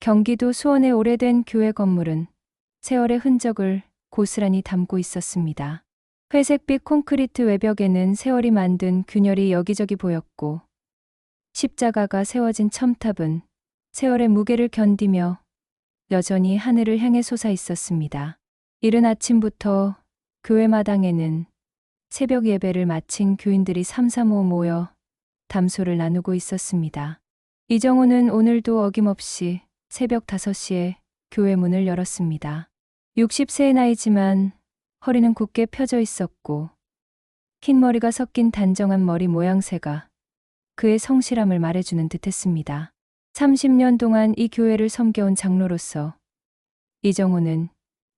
경기도 수원의 오래된 교회 건물은 세월의 흔적을 고스란히 담고 있었습니다. 회색빛 콘크리트 외벽에는 세월이 만든 균열이 여기저기 보였고, 십자가가 세워진 첨탑은 세월의 무게를 견디며 여전히 하늘을 향해 솟아 있었습니다. 이른 아침부터 교회 마당에는 새벽 예배를 마친 교인들이 삼삼오오 모여 담소를 나누고 있었습니다. 이정호는 오늘도 어김없이 새벽 5시에 교회 문을 열었습니다. 60세의 나이지만 허리는 굳게 펴져 있었고, 흰 머리가 섞인 단정한 머리 모양새가 그의 성실함을 말해주는 듯했습니다. 30년 동안 이 교회를 섬겨온 장로로서 이정호는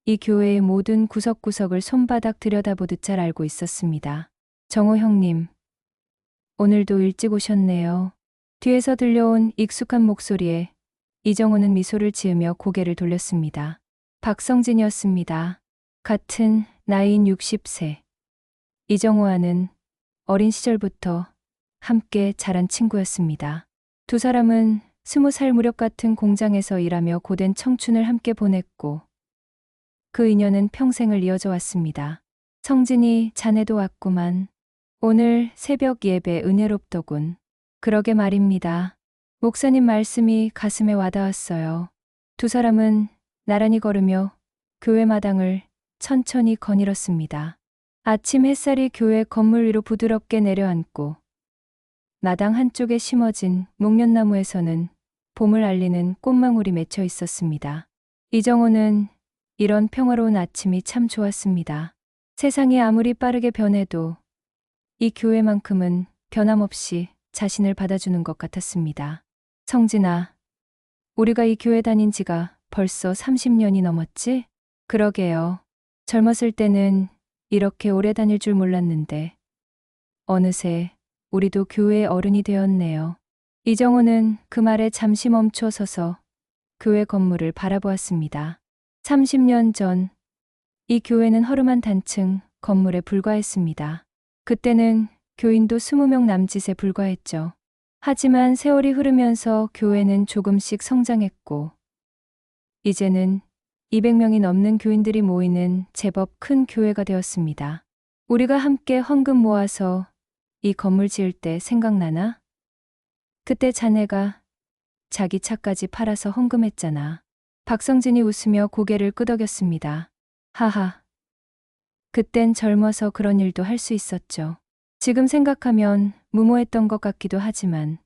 이 교회의 모든 구석구석을 손바닥 들여다보듯 잘 알고 있었습니다. 정호 형님, 오늘도 일찍 오셨네요. 뒤에서 들려온 익숙한 목소리에 이정호는 미소를 지으며 고개를 돌렸습니다. 박성진이었습니다. 같은 나이인 60세. 이정호와는 어린 시절부터 함께 자란 친구였습니다. 두 사람은 20살 무렵 같은 공장에서 일하며 고된 청춘을 함께 보냈고, 그 인연은 평생을 이어져 왔습니다. 성진이 자네도 왔구만. 오늘 새벽 예배 은혜롭더군. 그러게 말입니다. 목사님 말씀이 가슴에 와닿았어요. 두 사람은 나란히 걸으며 교회 마당을 천천히 거닐었습니다. 아침 햇살이 교회 건물 위로 부드럽게 내려앉고, 마당 한쪽에 심어진 목련나무에서는 봄을 알리는 꽃망울이 맺혀 있었습니다. 이정호는 이런 평화로운 아침이 참 좋았습니다. 세상이 아무리 빠르게 변해도 이 교회만큼은 변함없이 자신을 받아주는 것 같았습니다. 성진아, 우리가 이 교회 다닌 지가 벌써 30년이 넘었지? 그러게요. 젊었을 때는 이렇게 오래 다닐 줄 몰랐는데 어느새 우리도 교회의 어른이 되었네요. 이정호는 그 말에 잠시 멈춰 서서 교회 건물을 바라보았습니다. 30년 전 이 교회는 허름한 단층 건물에 불과했습니다. 그때는 교인도 20명 남짓에 불과했죠. 하지만 세월이 흐르면서 교회는 조금씩 성장했고, 이제는 200명이 넘는 교인들이 모이는 제법 큰 교회가 되었습니다. 우리가 함께 헌금 모아서 이 건물 지을 때 생각나나? 그때 자네가 자기 차까지 팔아서 헌금했잖아. 박성진이 웃으며 고개를 끄덕였습니다. 하하. 그땐 젊어서 그런 일도 할 수 있었죠. 지금 생각하면 무모했던 것 같기도 하지만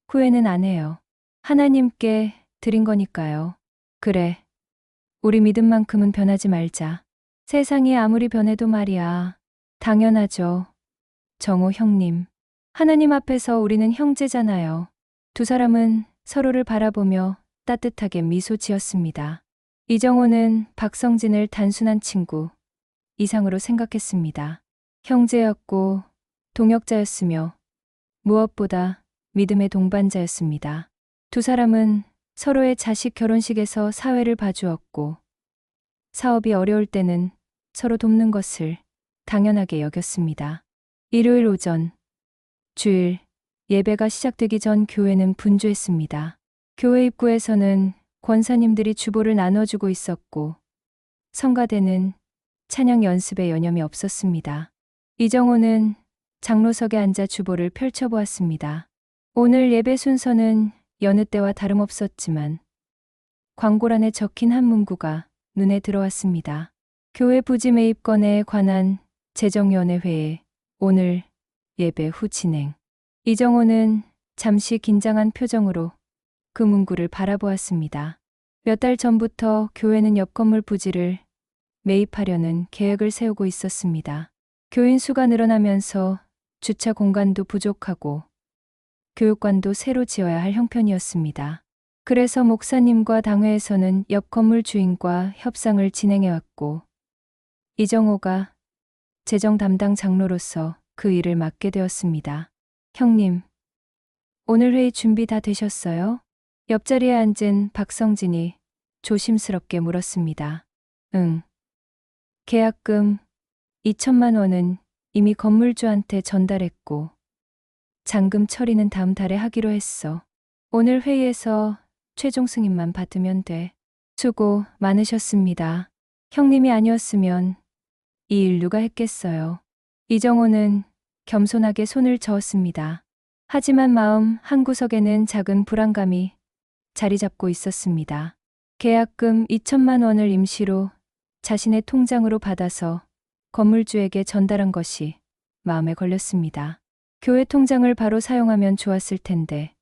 후회는 안 해요. 하나님께 드린 거니까요. 그래. 우리 믿음만큼은 변하지 말자. 세상이 아무리 변해도 말이야. 당연하죠. 정호 형님. 하나님 앞에서 우리는 형제잖아요. 두 사람은 서로를 바라보며 따뜻하게 미소 지었습니다. 이정호는 박성진을 단순한 친구 이상으로 생각했습니다. 형제였고 동역자였으며 무엇보다 믿음의 동반자였습니다. 두 사람은 서로의 자식 결혼식에서 사회를 봐주었고, 사업이 어려울 때는 서로 돕는 것을 당연하게 여겼습니다. 일요일 오전, 주일 예배가 시작되기 전 교회는 분주했습니다. 교회 입구에서는 권사님들이 주보를 나눠주고 있었고, 성가대는 찬양 연습에 여념이 없었습니다. 이정호는 장로석에 앉아 주보를 펼쳐보았습니다. 오늘 예배 순서는 여느 때와 다름없었지만 광고란에 적힌 한 문구가 눈에 들어왔습니다. 교회 부지 매입건에 관한 재정위원회 회의 오늘 예배 후 진행. 이정호는 잠시 긴장한 표정으로 그 문구를 바라보았습니다. 몇 달 전부터 교회는 옆 건물 부지를 매입하려는 계획을 세우고 있었습니다. 교인 수가 늘어나면서 주차 공간도 부족하고 교육관도 새로 지어야 할 형편이었습니다. 그래서 목사님과 당회에서는 옆 건물 주인과 협상을 진행해왔고, 이정호가 재정 담당 장로로서 그 일을 맡게 되었습니다. 형님, 오늘 회의 준비 다 되셨어요? 옆자리에 앉은 박성진이 조심스럽게 물었습니다. 응. 계약금 2천만 원은 이미 건물주한테 전달했고, 잔금 처리는 다음 달에 하기로 했어. 오늘 회의에서 최종 승인만 받으면 돼. 수고 많으셨습니다. 형님이 아니었으면 이 일 누가 했겠어요. 이정호는 겸손하게 손을 저었습니다. 하지만 마음 한구석에는 작은 불안감이 자리 잡고 있었습니다. 계약금 2천만 원을 임시로 자신의 통장으로 받아서 건물주에게 전달한 것이 마음에 걸렸습니다. 교회 통장을 바로 사용하면 좋았을 텐데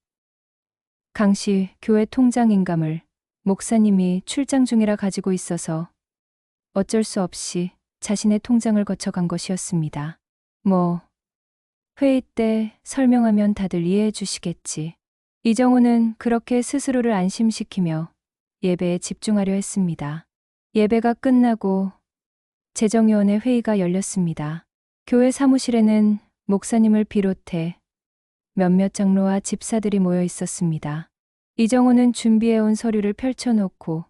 강씨 교회 통장 인감을 목사님이 출장 중이라 가지고 있어서 어쩔 수 없이 자신의 통장을 거쳐간 것이었습니다. 회의 때 설명하면 다들 이해해 주시겠지. 이정호는 그렇게 스스로를 안심시키며 예배에 집중하려 했습니다. 예배가 끝나고 재정위원회 회의가 열렸습니다. 교회 사무실에는 목사님을 비롯해 몇몇 장로와 집사들이 모여 있었습니다. 이정호는 준비해온 서류를 펼쳐놓고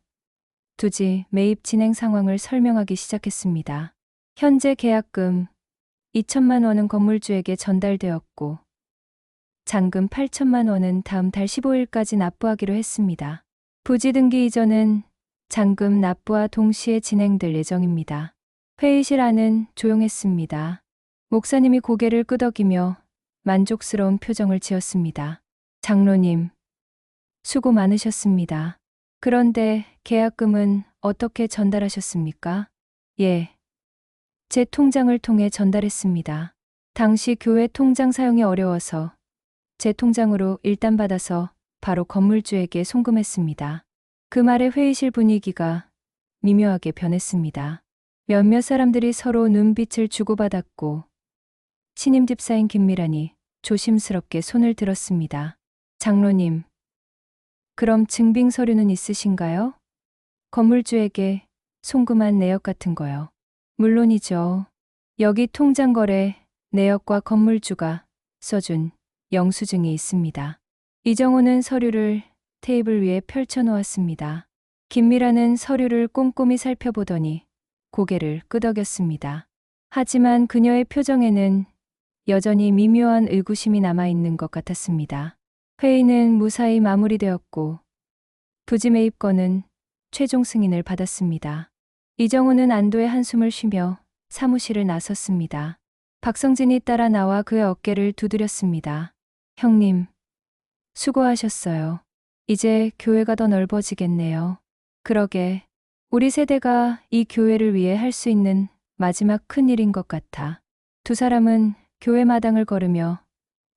두지 매입 진행 상황을 설명하기 시작했습니다. 현재 계약금 2천만 원은 건물주에게 전달되었고 잔금 8천만 원은 다음 달 15일까지 납부하기로 했습니다. 부지 등기 이전은 잔금 납부와 동시에 진행될 예정입니다. 회의실 안은 조용했습니다. 목사님이 고개를 끄덕이며 만족스러운 표정을 지었습니다. 장로님, 수고 많으셨습니다. 그런데 계약금은 어떻게 전달하셨습니까? 예. 제 통장을 통해 전달했습니다. 당시 교회 통장 사용이 어려워서 제 통장으로 일단 받아서 바로 건물주에게 송금했습니다. 그 말에 회의실 분위기가 미묘하게 변했습니다. 몇몇 사람들이 서로 눈빛을 주고받았고 신임 집사인 김미란이 조심스럽게 손을 들었습니다. 장로님, 그럼 증빙 서류는 있으신가요? 건물주에게 송금한 내역 같은 거요. 물론이죠. 여기 통장 거래 내역과 건물주가 써준 영수증이 있습니다. 이정호는 서류를 테이블 위에 펼쳐놓았습니다. 김미라는 서류를 꼼꼼히 살펴보더니 고개를 끄덕였습니다. 하지만 그녀의 표정에는 여전히 미묘한 의구심이 남아있는 것 같았습니다. 회의는 무사히 마무리되었고 부지 매입건은 최종 승인을 받았습니다. 이정호는 안도의 한숨을 쉬며 사무실을 나섰습니다. 박성진이 따라 나와 그의 어깨를 두드렸습니다. 형님, 수고하셨어요. 이제 교회가 더 넓어지겠네요. 그러게, 우리 세대가 이 교회를 위해 할 수 있는 마지막 큰 일인 것 같아. 두 사람은 교회 마당을 걸으며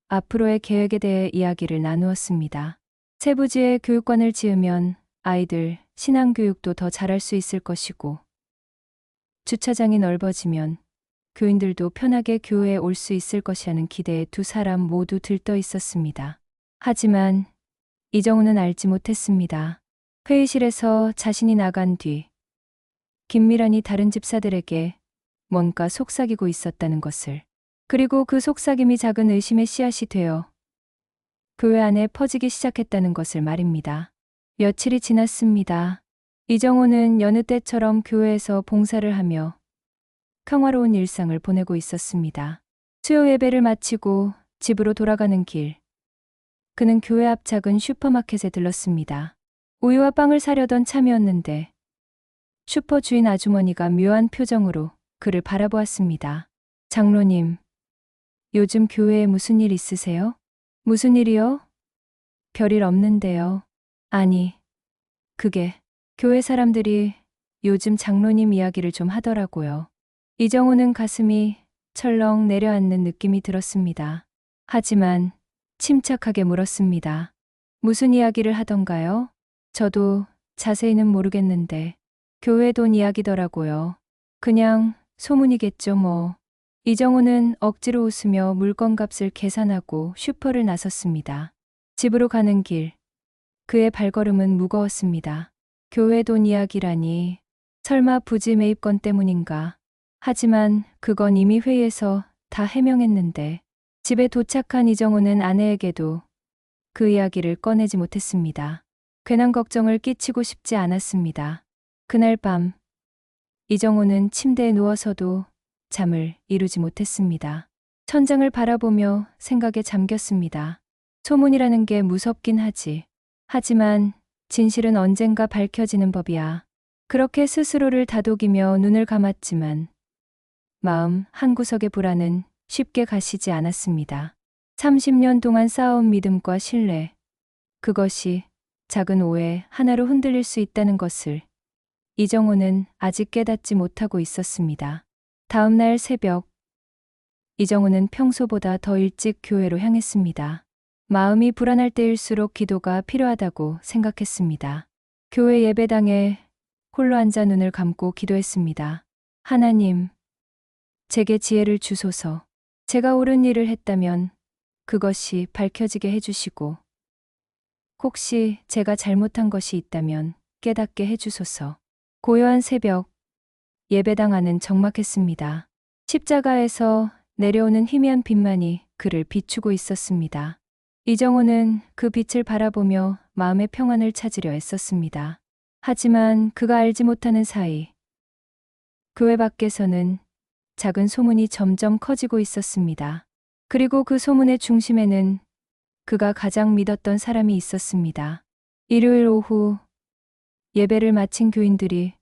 앞으로의 계획에 대해 이야기를 나누었습니다. 새 부지에 교육관을 지으면 아이들 신앙교육도 더 잘할 수 있을 것이고 주차장이 넓어지면 교인들도 편하게 교회에 올 수 있을 것이라는 기대에 두 사람 모두 들떠 있었습니다. 하지만 이정우는 알지 못했습니다. 회의실에서 자신이 나간 뒤 김미란이 다른 집사들에게 뭔가 속삭이고 있었다는 것을, 그리고 그 속삭임이 작은 의심의 씨앗이 되어 교회 안에 퍼지기 시작했다는 것을 말입니다. 며칠이 지났습니다. 이정호는 여느 때처럼 교회에서 봉사를 하며 평화로운 일상을 보내고 있었습니다. 수요 예배를 마치고 집으로 돌아가는 길, 그는 교회 앞 작은 슈퍼마켓에 들렀습니다. 우유와 빵을 사려던 참이었는데 슈퍼 주인 아주머니가 묘한 표정으로 그를 바라보았습니다. 장로님, 요즘 교회에 무슨 일 있으세요? 무슨 일이요? 별일 없는데요. 아니, 그게 교회 사람들이 요즘 장로님 이야기를 좀 하더라고요. 이정호는 가슴이 철렁 내려앉는 느낌이 들었습니다. 하지만 침착하게 물었습니다. 무슨 이야기를 하던가요? 저도 자세히는 모르겠는데 교회 돈 이야기더라고요. 그냥 소문이겠죠 뭐. 이정호는 억지로 웃으며 물건값을 계산하고 슈퍼를 나섰습니다. 집으로 가는 길, 그의 발걸음은 무거웠습니다. 교회 돈 이야기라니, 설마 부지 매입건 때문인가? 하지만 그건 이미 회의에서 다 해명했는데. 집에 도착한 이정호는 아내에게도 그 이야기를 꺼내지 못했습니다. 괜한 걱정을 끼치고 싶지 않았습니다. 그날 밤, 이정호는 침대에 누워서도 잠을 이루지 못했습니다. 천장을 바라보며 생각에 잠겼습니다. 소문이라는 게 무섭긴 하지. 하지만 진실은 언젠가 밝혀지는 법이야. 그렇게 스스로를 다독이며 눈을 감았지만 마음 한구석의 불안은 쉽게 가시지 않았습니다. 30년 동안 쌓아온 믿음과 신뢰, 그것이 작은 오해 하나로 흔들릴 수 있다는 것을 이정호는 아직 깨닫지 못하고 있었습니다. 다음 날 새벽, 이정호는 평소보다 더 일찍 교회로 향했습니다. 마음이 불안할 때일수록 기도가 필요하다고 생각했습니다. 교회 예배당에 홀로 앉아 눈을 감고 기도했습니다. 하나님, 제게 지혜를 주소서. 제가 옳은 일을 했다면 그것이 밝혀지게 해주시고, 혹시 제가 잘못한 것이 있다면 깨닫게 해주소서. 고요한 새벽, 예배당 안은 적막했습니다. 십자가에서 내려오는 희미한 빛만이 그를 비추고 있었습니다. 이정호는 그 빛을 바라보며 마음의 평안을 찾으려 애썼습니다. 하지만 그가 알지 못하는 사이, 교회 밖에서는 작은 소문이 점점 커지고 있었습니다. 그리고 그 소문의 중심에는 그가 가장 믿었던 사람이 있었습니다. 일요일 오후, 예배를 마친 교인들이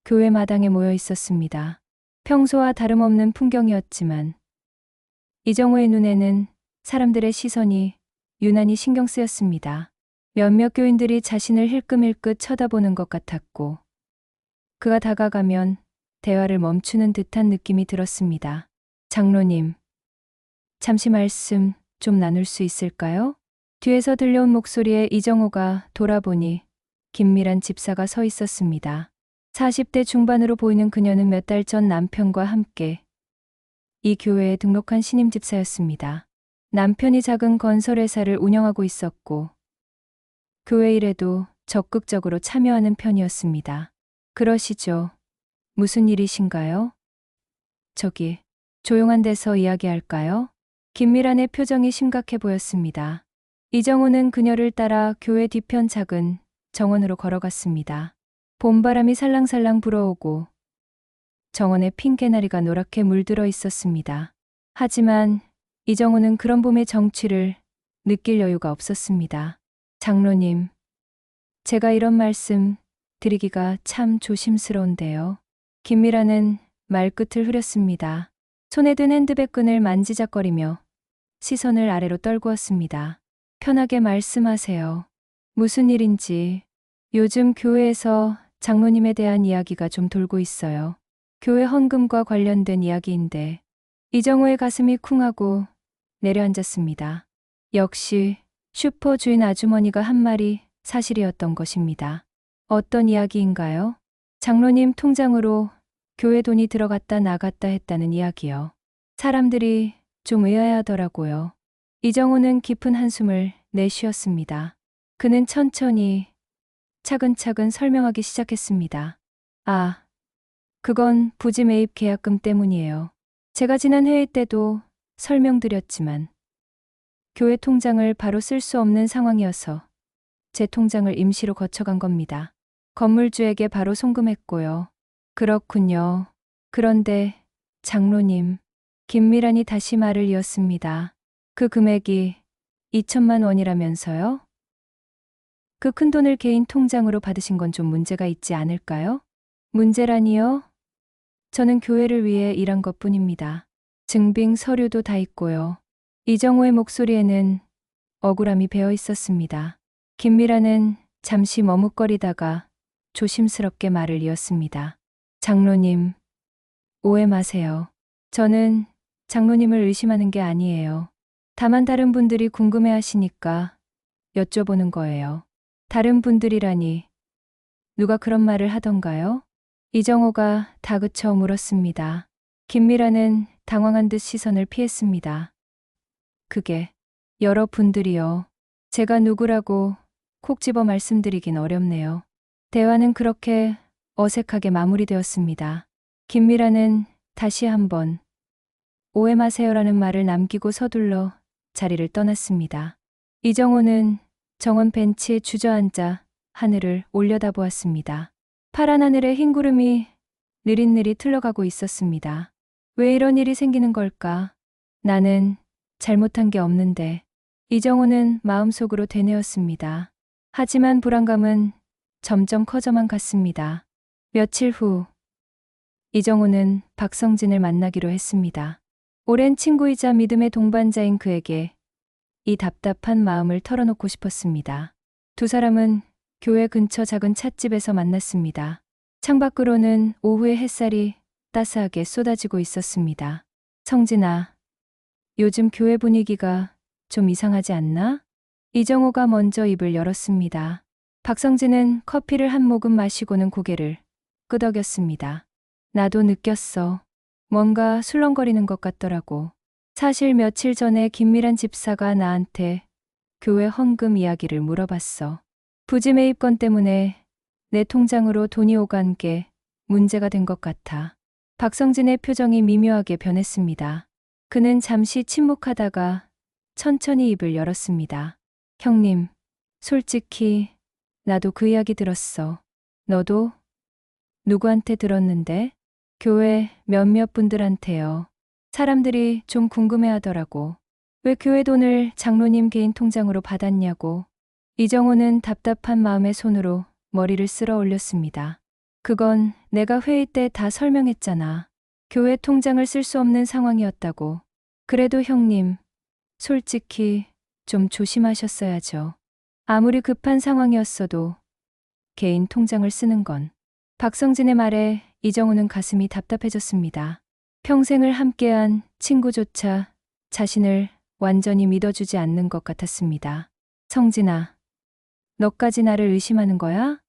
교회 마당에 모여 있었습니다. 평소와 다름없는 풍경이었지만 이정호의 눈에는 사람들의 시선이 유난히 신경 쓰였습니다. 몇몇 교인들이 자신을 힐끔힐끗 쳐다보는 것 같았고, 그가 다가가면 대화를 멈추는 듯한 느낌이 들었습니다. 장로님, 잠시 말씀 좀 나눌 수 있을까요? 뒤에서 들려온 목소리에 이정호가 돌아보니 김미란 집사가 서 있었습니다. 40대 중반으로 보이는 그녀는 몇 달 전 남편과 함께 이 교회에 등록한 신임 집사였습니다. 남편이 작은 건설회사를 운영하고 있었고 교회 일에도 적극적으로 참여하는 편이었습니다. 그러시죠. 무슨 일이신가요? 저기, 조용한 데서 이야기할까요? 김미란의 표정이 심각해 보였습니다. 이정호는 그녀를 따라 교회 뒤편 작은 정원으로 걸어갔습니다. 봄바람이 살랑살랑 불어오고 정원에 핀 개나리가 노랗게 물들어 있었습니다. 하지만 이정호는 그런 봄의 정취를 느낄 여유가 없었습니다. 장로님, 제가 이런 말씀 드리기가 참 조심스러운데요. 김미라는 말끝을 흐렸습니다. 손에 든 핸드백 끈을 만지작거리며 시선을 아래로 떨구었습니다. 편하게 말씀하세요. 무슨 일인지. 요즘 교회에서 장로님에 대한 이야기가 좀 돌고 있어요. 교회 헌금과 관련된 이야기인데. 이정호의 가슴이 쿵하고 내려앉았습니다. 역시 슈퍼 주인 아주머니가 한 말이 사실이었던 것입니다. 어떤 이야기인가요? 장로님 통장으로 교회 돈이 들어갔다 나갔다 했다는 이야기요. 사람들이 좀 의아해하더라고요. 이정호는 깊은 한숨을 내쉬었습니다. 그는 천천히 차근차근 설명하기 시작했습니다. 아, 그건 부지 매입 계약금 때문이에요. 제가 지난 회의 때도 설명드렸지만 교회 통장을 바로 쓸 수 없는 상황이어서 제 통장을 임시로 거쳐간 겁니다. 건물주에게 바로 송금했고요. 그렇군요. 그런데 장로님, 김미란이 다시 말을 이었습니다. 그 금액이 2천만 원이라면서요? 그 큰 돈을 개인 통장으로 받으신 건 좀 문제가 있지 않을까요? 문제라니요? 저는 교회를 위해 일한 것뿐입니다. 증빙 서류도 다 있고요. 이정호의 목소리에는 억울함이 배어 있었습니다. 김미라는 잠시 머뭇거리다가 조심스럽게 말을 이었습니다. 장로님, 오해 마세요. 저는 장로님을 의심하는 게 아니에요. 다만 다른 분들이 궁금해 하시니까 여쭤보는 거예요. 다른 분들이라니 누가 그런 말을 하던가요? 이정호가 다그쳐 물었습니다. 김미라는 당황한 듯 시선을 피했습니다. 그게 여러 분들이요. 제가 누구라고 콕 집어 말씀드리긴 어렵네요. 대화는 그렇게 어색하게 마무리되었습니다. 김미라는 다시 한번 오해 마세요라는 말을 남기고 서둘러 자리를 떠났습니다. 이정호는 정원 벤치에 주저앉아 하늘을 올려다보았습니다. 파란 하늘에 흰 구름이 느릿느릿 흘러가고 있었습니다. 왜 이런 일이 생기는 걸까? 나는 잘못한 게 없는데. 이정호는 마음속으로 되뇌었습니다. 하지만 불안감은 점점 커져만 갔습니다. 며칠 후, 이정호는 박성진을 만나기로 했습니다. 오랜 친구이자 믿음의 동반자인 그에게 이 답답한 마음을 털어놓고 싶었습니다. 두 사람은 교회 근처 작은 찻집에서 만났습니다. 창밖으로는 오후의 햇살이 따스하게 쏟아지고 있었습니다. 성진아, 요즘 교회 분위기가 좀 이상하지 않나? 이정호가 먼저 입을 열었습니다. 박성진은 커피를 한 모금 마시고는 고개를 끄덕였습니다. 나도 느꼈어. 뭔가 술렁거리는 것 같더라고. 사실 며칠 전에 김미란 집사가 나한테 교회 헌금 이야기를 물어봤어. 부지 매입건 때문에 내 통장으로 돈이 오간 게 문제가 된 것 같아. 박성진의 표정이 미묘하게 변했습니다. 그는 잠시 침묵하다가 천천히 입을 열었습니다. 형님, 솔직히 나도 그 이야기 들었어. 너도? 누구한테 들었는데? 교회 몇몇 분들한테요. 사람들이 좀 궁금해하더라고. 왜 교회 돈을 장로님 개인 통장으로 받았냐고. 이정호는 답답한 마음에 손으로 머리를 쓸어 올렸습니다. 그건 내가 회의 때 다 설명했잖아. 교회 통장을 쓸 수 없는 상황이었다고. 그래도 형님, 솔직히 좀 조심하셨어야죠. 아무리 급한 상황이었어도 개인 통장을 쓰는 건. 박성진의 말에 이정호는 가슴이 답답해졌습니다. 평생을 함께한 친구조차 자신을 완전히 믿어주지 않는 것 같았습니다. 성진아, 너까지 나를 의심하는 거야?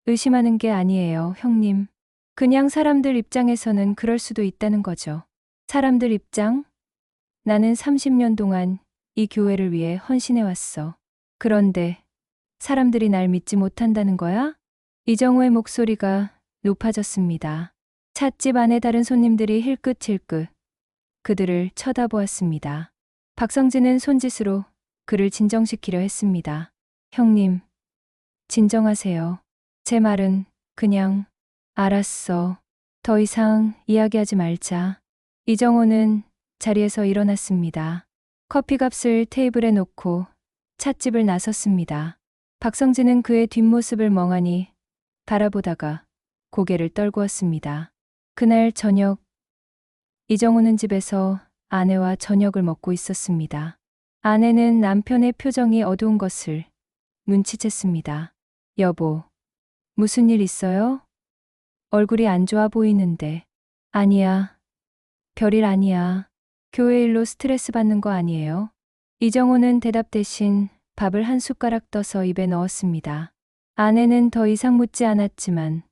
의심하는 게 아니에요, 형님. 그냥 사람들 입장에서는 그럴 수도 있다는 거죠. 사람들 입장? 나는 30년 동안 이 교회를 위해 헌신해왔어. 그런데 사람들이 날 믿지 못한다는 거야? 이정호의 목소리가 높아졌습니다. 찻집 안에 다른 손님들이 힐끗힐끗 그들을 쳐다보았습니다. 박성진은 손짓으로 그를 진정시키려 했습니다. 형님, 진정하세요. 제 말은 그냥 알았어. 더 이상 이야기하지 말자. 이정호는 자리에서 일어났습니다. 커피값을 테이블에 놓고 찻집을 나섰습니다. 박성진은 그의 뒷모습을 멍하니 바라보다가 고개를 떨구었습니다. 그날 저녁, 이정호는 집에서 아내와 저녁을 먹고 있었습니다. 아내는 남편의 표정이 어두운 것을 눈치챘습니다. 여보, 무슨 일 있어요? 얼굴이 안 좋아 보이는데. 아니야. 별일 아니야. 교회 일로 스트레스 받는 거 아니에요? 이정호는 대답 대신 밥을 한 숟가락 떠서 입에 넣었습니다. 아내는 더 이상 묻지 않았지만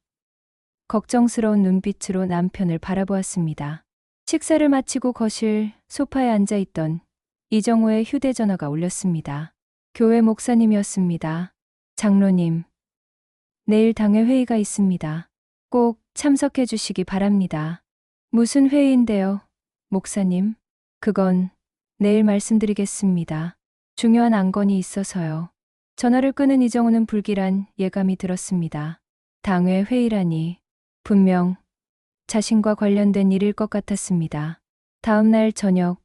걱정스러운 눈빛으로 남편을 바라보았습니다. 식사를 마치고 거실 소파에 앉아 있던 이정호의 휴대전화가 울렸습니다. 교회 목사님이었습니다. 장로님, 내일 당회 회의가 있습니다. 꼭 참석해 주시기 바랍니다. 무슨 회의인데요, 목사님? 그건 내일 말씀드리겠습니다. 중요한 안건이 있어서요. 전화를 끄는 이정호는 불길한 예감이 들었습니다. 당회 회의라니 분명 자신과 관련된 일일 것 같았습니다. 다음 날 저녁,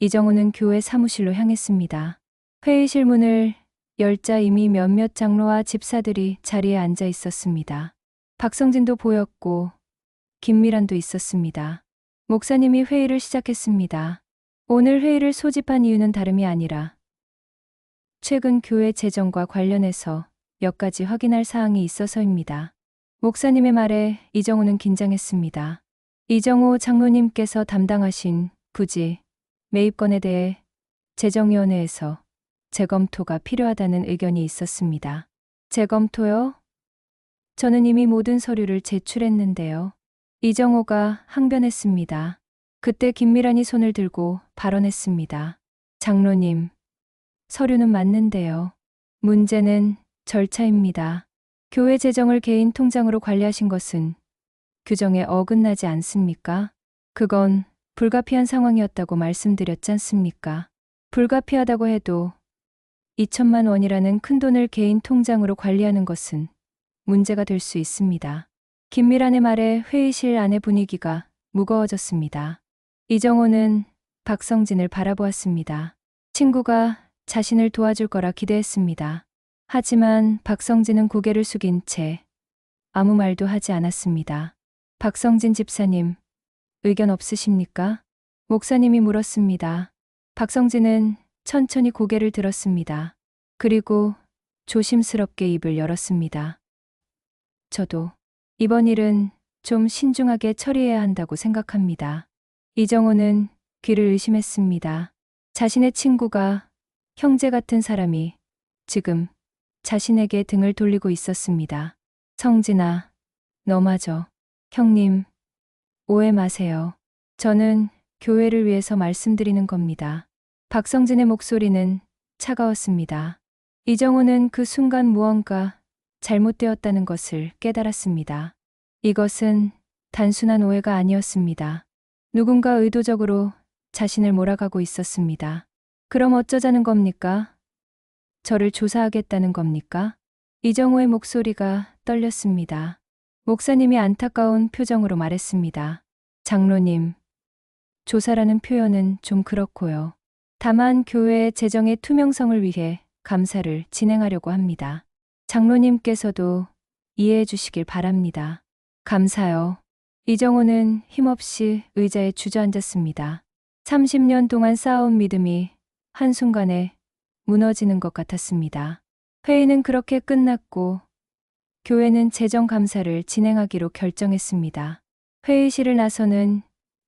이정호는 교회 사무실로 향했습니다. 회의실 문을 열자 이미 몇몇 장로와 집사들이 자리에 앉아 있었습니다. 박성진도 보였고 김미란도 있었습니다. 목사님이 회의를 시작했습니다. 오늘 회의를 소집한 이유는 다름이 아니라 최근 교회 재정과 관련해서 몇 가지 확인할 사항이 있어서입니다. 목사님의 말에 이정호는 긴장했습니다. 이정호 장로님께서 담당하신 부지 매입건에 대해 재정위원회에서 재검토가 필요하다는 의견이 있었습니다. 재검토요? 저는 이미 모든 서류를 제출했는데요. 이정호가 항변했습니다. 그때 김미란이 손을 들고 발언했습니다. 장로님, 서류는 맞는데요. 문제는 절차입니다. 교회 재정을 개인 통장으로 관리하신 것은 규정에 어긋나지 않습니까? 그건 불가피한 상황이었다고 말씀드렸지 않습니까? 불가피하다고 해도 2천만 원이라는 큰돈을 개인 통장으로 관리하는 것은 문제가 될 수 있습니다. 김미란의 말에 회의실 안의 분위기가 무거워졌습니다. 이정호는 박성진을 바라보았습니다. 친구가 자신을 도와줄 거라 기대했습니다. 하지만 박성진은 고개를 숙인 채 아무 말도 하지 않았습니다. 박성진 집사님, 의견 없으십니까? 목사님이 물었습니다. 박성진은 천천히 고개를 들었습니다. 그리고 조심스럽게 입을 열었습니다. 저도 이번 일은 좀 신중하게 처리해야 한다고 생각합니다. 이정호는 귀를 의심했습니다. 자신의 친구가, 형제 같은 사람이 지금 자신에게 등을 돌리고 있었습니다. 성진아, 너마저. 형님, 오해 마세요. 저는 교회를 위해서 말씀드리는 겁니다. 박성진의 목소리는 차가웠습니다. 이정호는 그 순간 무언가 잘못되었다는 것을 깨달았습니다. 이것은 단순한 오해가 아니었습니다. 누군가 의도적으로 자신을 몰아가고 있었습니다. 그럼 어쩌자는 겁니까? 저를 조사하겠다는 겁니까? 이정호의 목소리가 떨렸습니다. 목사님이 안타까운 표정으로 말했습니다. 장로님, 조사라는 표현은 좀 그렇고요. 다만 교회의 재정의 투명성을 위해 감사를 진행하려고 합니다. 장로님께서도 이해해 주시길 바랍니다. 감사요. 이정호는 힘없이 의자에 주저앉았습니다. 30년 동안 쌓아온 믿음이 한순간에 무너지는 것 같았습니다. 회의는 그렇게 끝났고 교회는 재정 감사를 진행하기로 결정했습니다. 회의실을 나서는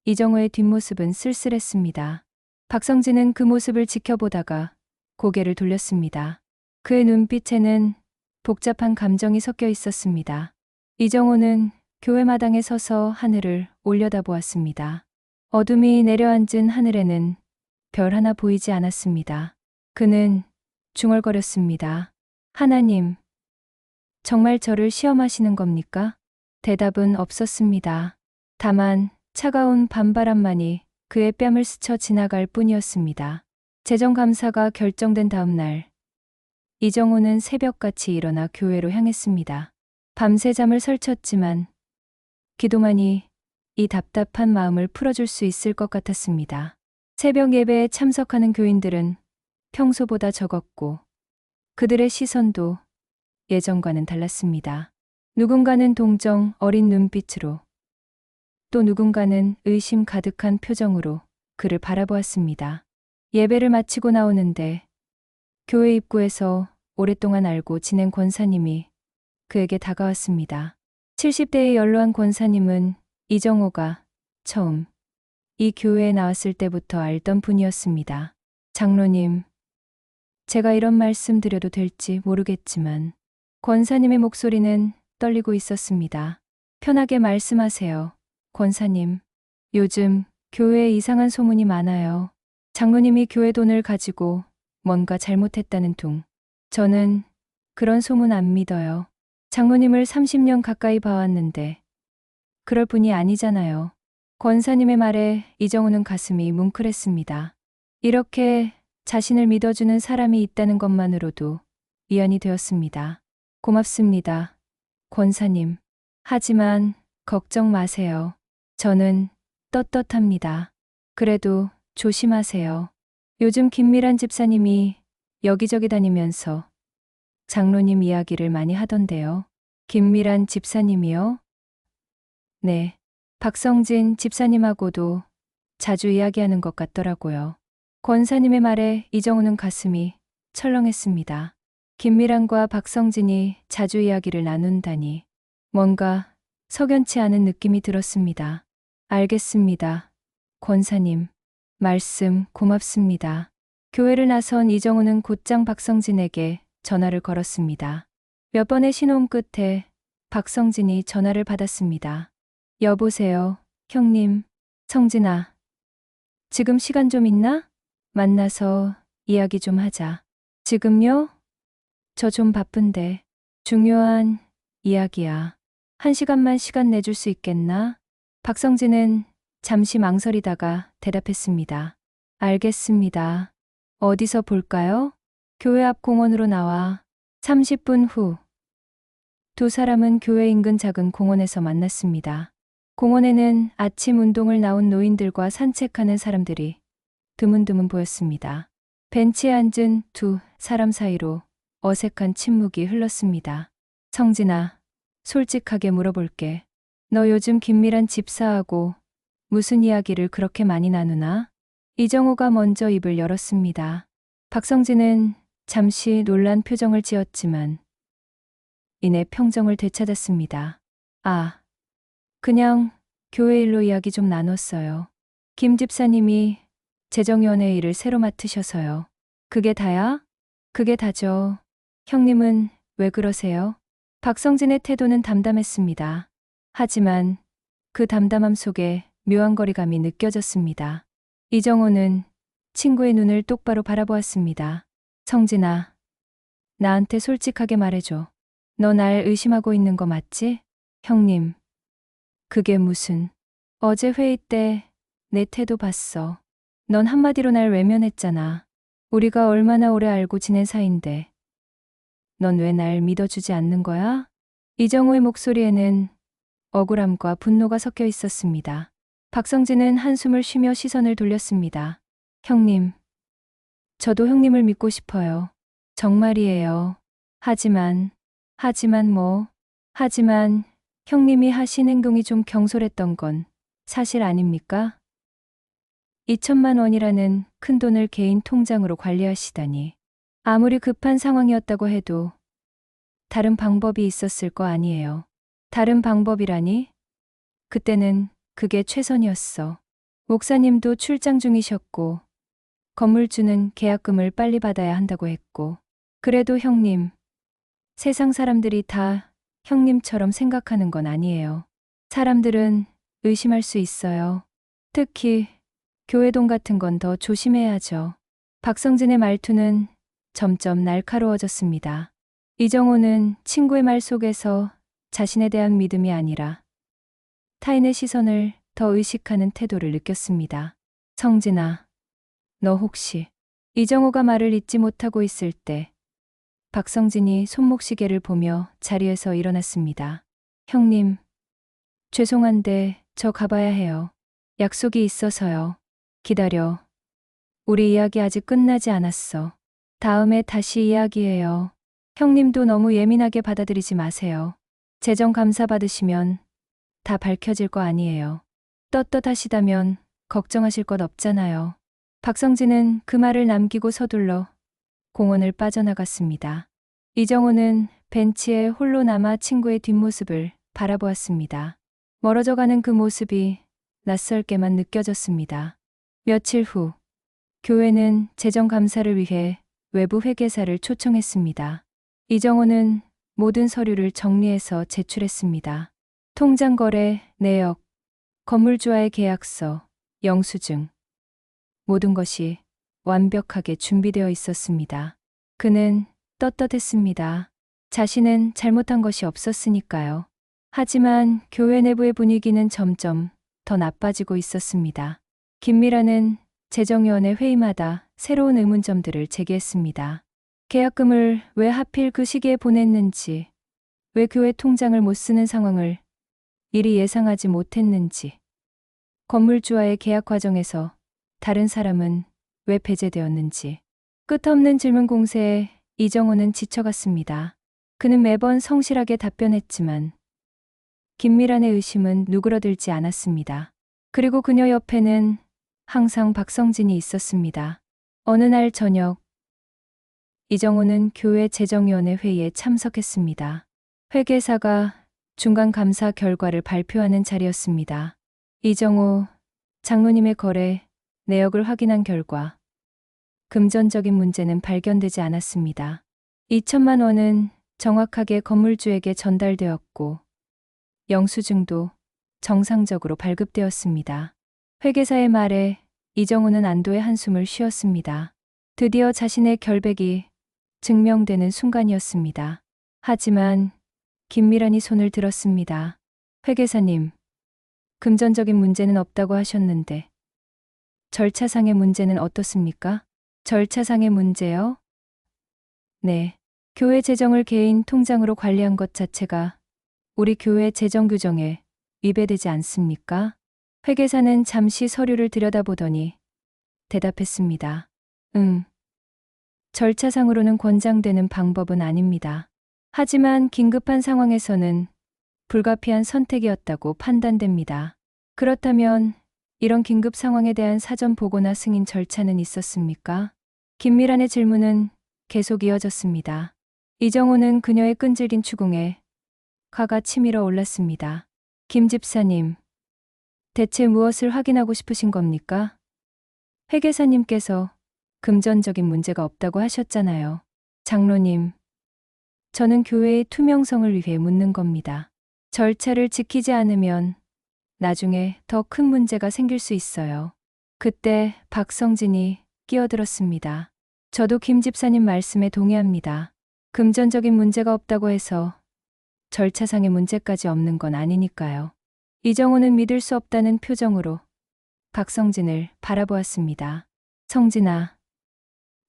이정호의 뒷모습은 쓸쓸했습니다. 박성진은 그 모습을 지켜보다가 고개를 돌렸습니다. 그의 눈빛에는 복잡한 감정이 섞여 있었습니다. 이정호는 교회 마당에 서서 하늘을 올려다보았습니다. 어둠이 내려앉은 하늘에는 별 하나 보이지 않았습니다. 그는 중얼거렸습니다. 하나님, 정말 저를 시험하시는 겁니까? 대답은 없었습니다. 다만 차가운 밤바람만이 그의 뺨을 스쳐 지나갈 뿐이었습니다. 재정감사가 결정된 다음 날, 이정호는 새벽같이 일어나 교회로 향했습니다. 밤새 잠을 설쳤지만 기도만이 이 답답한 마음을 풀어줄 수 있을 것 같았습니다. 새벽 예배에 참석하는 교인들은 평소보다 적었고 그들의 시선도 예전과는 달랐습니다. 누군가는 동정 어린 눈빛으로, 또 누군가는 의심 가득한 표정으로 그를 바라보았습니다. 예배를 마치고 나오는데 교회 입구에서 오랫동안 알고 지낸 권사님이 그에게 다가왔습니다. 70대의 연로한 권사님은 이정호가 처음 이 교회에 나왔을 때부터 알던 분이었습니다. 장로님, 제가 이런 말씀 드려도 될지 모르겠지만 권사님의 목소리는 떨리고 있었습니다. 편하게 말씀하세요, 권사님. 요즘 교회에 이상한 소문이 많아요. 장로님이 교회 돈을 가지고 뭔가 잘못했다는 둥. 저는 그런 소문 안 믿어요. 장로님을 30년 가까이 봐왔는데 그럴 분이 아니잖아요. 권사님의 말에 이정호는 가슴이 뭉클했습니다. 이렇게 자신을 믿어주는 사람이 있다는 것만으로도 위안이 되었습니다. 고맙습니다, 권사님. 하지만 걱정 마세요. 저는 떳떳합니다. 그래도 조심하세요. 요즘 김미란 집사님이 여기저기 다니면서 장로님 이야기를 많이 하던데요. 김미란 집사님이요? 네. 박성진 집사님하고도 자주 이야기하는 것 같더라고요. 권사님의 말에 이정호는 가슴이 철렁했습니다. 김미란과 박성진이 자주 이야기를 나눈다니 뭔가 석연치 않은 느낌이 들었습니다. 알겠습니다, 권사님. 말씀 고맙습니다. 교회를 나선 이정호는 곧장 박성진에게 전화를 걸었습니다. 몇 번의 신호음 끝에 박성진이 전화를 받았습니다. 여보세요, 형님. 성진아, 지금 시간 좀 있나? 만나서 이야기 좀 하자. 지금요? 저 좀 바쁜데. 중요한 이야기야. 1시간만 시간 내줄 수 있겠나? 박성진은 잠시 망설이다가 대답했습니다. 알겠습니다. 어디서 볼까요? 교회 앞 공원으로 나와. 30분 후. 두 사람은 교회 인근 작은 공원에서 만났습니다. 공원에는 아침 운동을 나온 노인들과 산책하는 사람들이 드문드문 보였습니다. 벤치에 앉은 두 사람 사이로 어색한 침묵이 흘렀습니다. 성진아, 솔직하게 물어볼게. 너 요즘 김미란 집사하고 무슨 이야기를 그렇게 많이 나누나? 이정호가 먼저 입을 열었습니다. 박성진은 잠시 놀란 표정을 지었지만 이내 평정을 되찾았습니다. 아, 그냥 교회 일로 이야기 좀 나눴어요. 김 집사님이 재정위원회 일을 새로 맡으셔서요. 그게 다야? 그게 다죠. 형님은 왜 그러세요? 박성진의 태도는 담담했습니다. 하지만 그 담담함 속에 묘한 거리감이 느껴졌습니다. 이정호는 친구의 눈을 똑바로 바라보았습니다. 성진아, 나한테 솔직하게 말해줘. 너 날 의심하고 있는 거 맞지? 형님, 그게 무슨... 어제 회의 때 내 태도 봤어. 넌 한마디로 날 외면했잖아. 우리가 얼마나 오래 알고 지낸 사이인데. 넌 왜 날 믿어주지 않는 거야? 이정호의 목소리에는 억울함과 분노가 섞여 있었습니다. 박성진은 한숨을 쉬며 시선을 돌렸습니다. 형님, 저도 형님을 믿고 싶어요. 정말이에요. 하지만 하지만 형님이 하신 행동이 좀 경솔했던 건 사실 아닙니까? 2천만 원이라는 큰 돈을 개인 통장으로 관리하시다니. 아무리 급한 상황이었다고 해도 다른 방법이 있었을 거 아니에요. 다른 방법이라니? 그때는 그게 최선이었어. 목사님도 출장 중이셨고 건물주는 계약금을 빨리 받아야 한다고 했고. 그래도 형님, 세상 사람들이 다 형님처럼 생각하는 건 아니에요. 사람들은 의심할 수 있어요. 특히 교회 돈 같은 건 더 조심해야죠. 박성진의 말투는 점점 날카로워졌습니다. 이정호는 친구의 말 속에서 자신에 대한 믿음이 아니라 타인의 시선을 더 의식하는 태도를 느꼈습니다. 성진아, 너 혹시... 이정호가 말을 잇지 못하고 있을 때 박성진이 손목시계를 보며 자리에서 일어났습니다. 형님, 죄송한데 저 가봐야 해요. 약속이 있어서요. 기다려. 우리 이야기 아직 끝나지 않았어. 다음에 다시 이야기해요. 형님도 너무 예민하게 받아들이지 마세요. 재정 감사 받으시면 다 밝혀질 거 아니에요. 떳떳하시다면 걱정하실 것 없잖아요. 박성진은 그 말을 남기고 서둘러 공원을 빠져나갔습니다. 이정호는 벤치에 홀로 남아 친구의 뒷모습을 바라보았습니다. 멀어져가는 그 모습이 낯설게만 느껴졌습니다. 며칠 후, 교회는 재정 감사를 위해 외부 회계사를 초청했습니다. 이정호는 모든 서류를 정리해서 제출했습니다. 통장 거래, 내역, 건물주와의 계약서, 영수증. 모든 것이 완벽하게 준비되어 있었습니다. 그는 떳떳했습니다. 자신은 잘못한 것이 없었으니까요. 하지만 교회 내부의 분위기는 점점 더 나빠지고 있었습니다. 김미라는 재정위원회 회의마다 새로운 의문점들을 제기했습니다. 계약금을 왜 하필 그 시기에 보냈는지, 왜 교회 통장을 못 쓰는 상황을 미리 예상하지 못했는지, 건물주와의 계약 과정에서 다른 사람은 왜 배제되었는지. 끝없는 질문 공세에 이정호는 지쳐갔습니다. 그는 매번 성실하게 답변했지만 김미란의 의심은 누그러들지 않았습니다. 그리고 그녀 옆에는 항상 박성진이 있었습니다. 어느 날 저녁, 이정호는 교회 재정위원회 회의에 참석했습니다. 회계사가 중간 감사 결과를 발표하는 자리였습니다. 이정호 장로님의 거래 내역을 확인한 결과 금전적인 문제는 발견되지 않았습니다. 2천만 원은 정확하게 건물주에게 전달되었고 영수증도 정상적으로 발급되었습니다. 회계사의 말에 이정호는 안도의 한숨을 쉬었습니다. 드디어 자신의 결백이 증명되는 순간이었습니다. 하지만 김미란이 손을 들었습니다. 회계사님, 금전적인 문제는 없다고 하셨는데 절차상의 문제는 어떻습니까? 절차상의 문제요? 네. 교회 재정을 개인 통장으로 관리한 것 자체가 우리 교회 재정 규정에 위배되지 않습니까? 회계사는 잠시 서류를 들여다보더니 대답했습니다. 절차상으로는 권장되는 방법은 아닙니다. 하지만 긴급한 상황에서는 불가피한 선택이었다고 판단됩니다. 그렇다면 이런 긴급 상황에 대한 사전 보고나 승인 절차는 있었습니까? 김미란의 질문은 계속 이어졌습니다. 이정호는 그녀의 끈질긴 추궁에 화가 치밀어 올랐습니다. 김 집사님, 대체 무엇을 확인하고 싶으신 겁니까? 회계사님께서 금전적인 문제가 없다고 하셨잖아요. 장로님, 저는 교회의 투명성을 위해 묻는 겁니다. 절차를 지키지 않으면 나중에 더 큰 문제가 생길 수 있어요. 그때 박성진이 끼어들었습니다. 저도 김 집사님 말씀에 동의합니다. 금전적인 문제가 없다고 해서 절차상의 문제까지 없는 건 아니니까요. 이정호는 믿을 수 없다는 표정으로 박성진을 바라보았습니다. 성진아,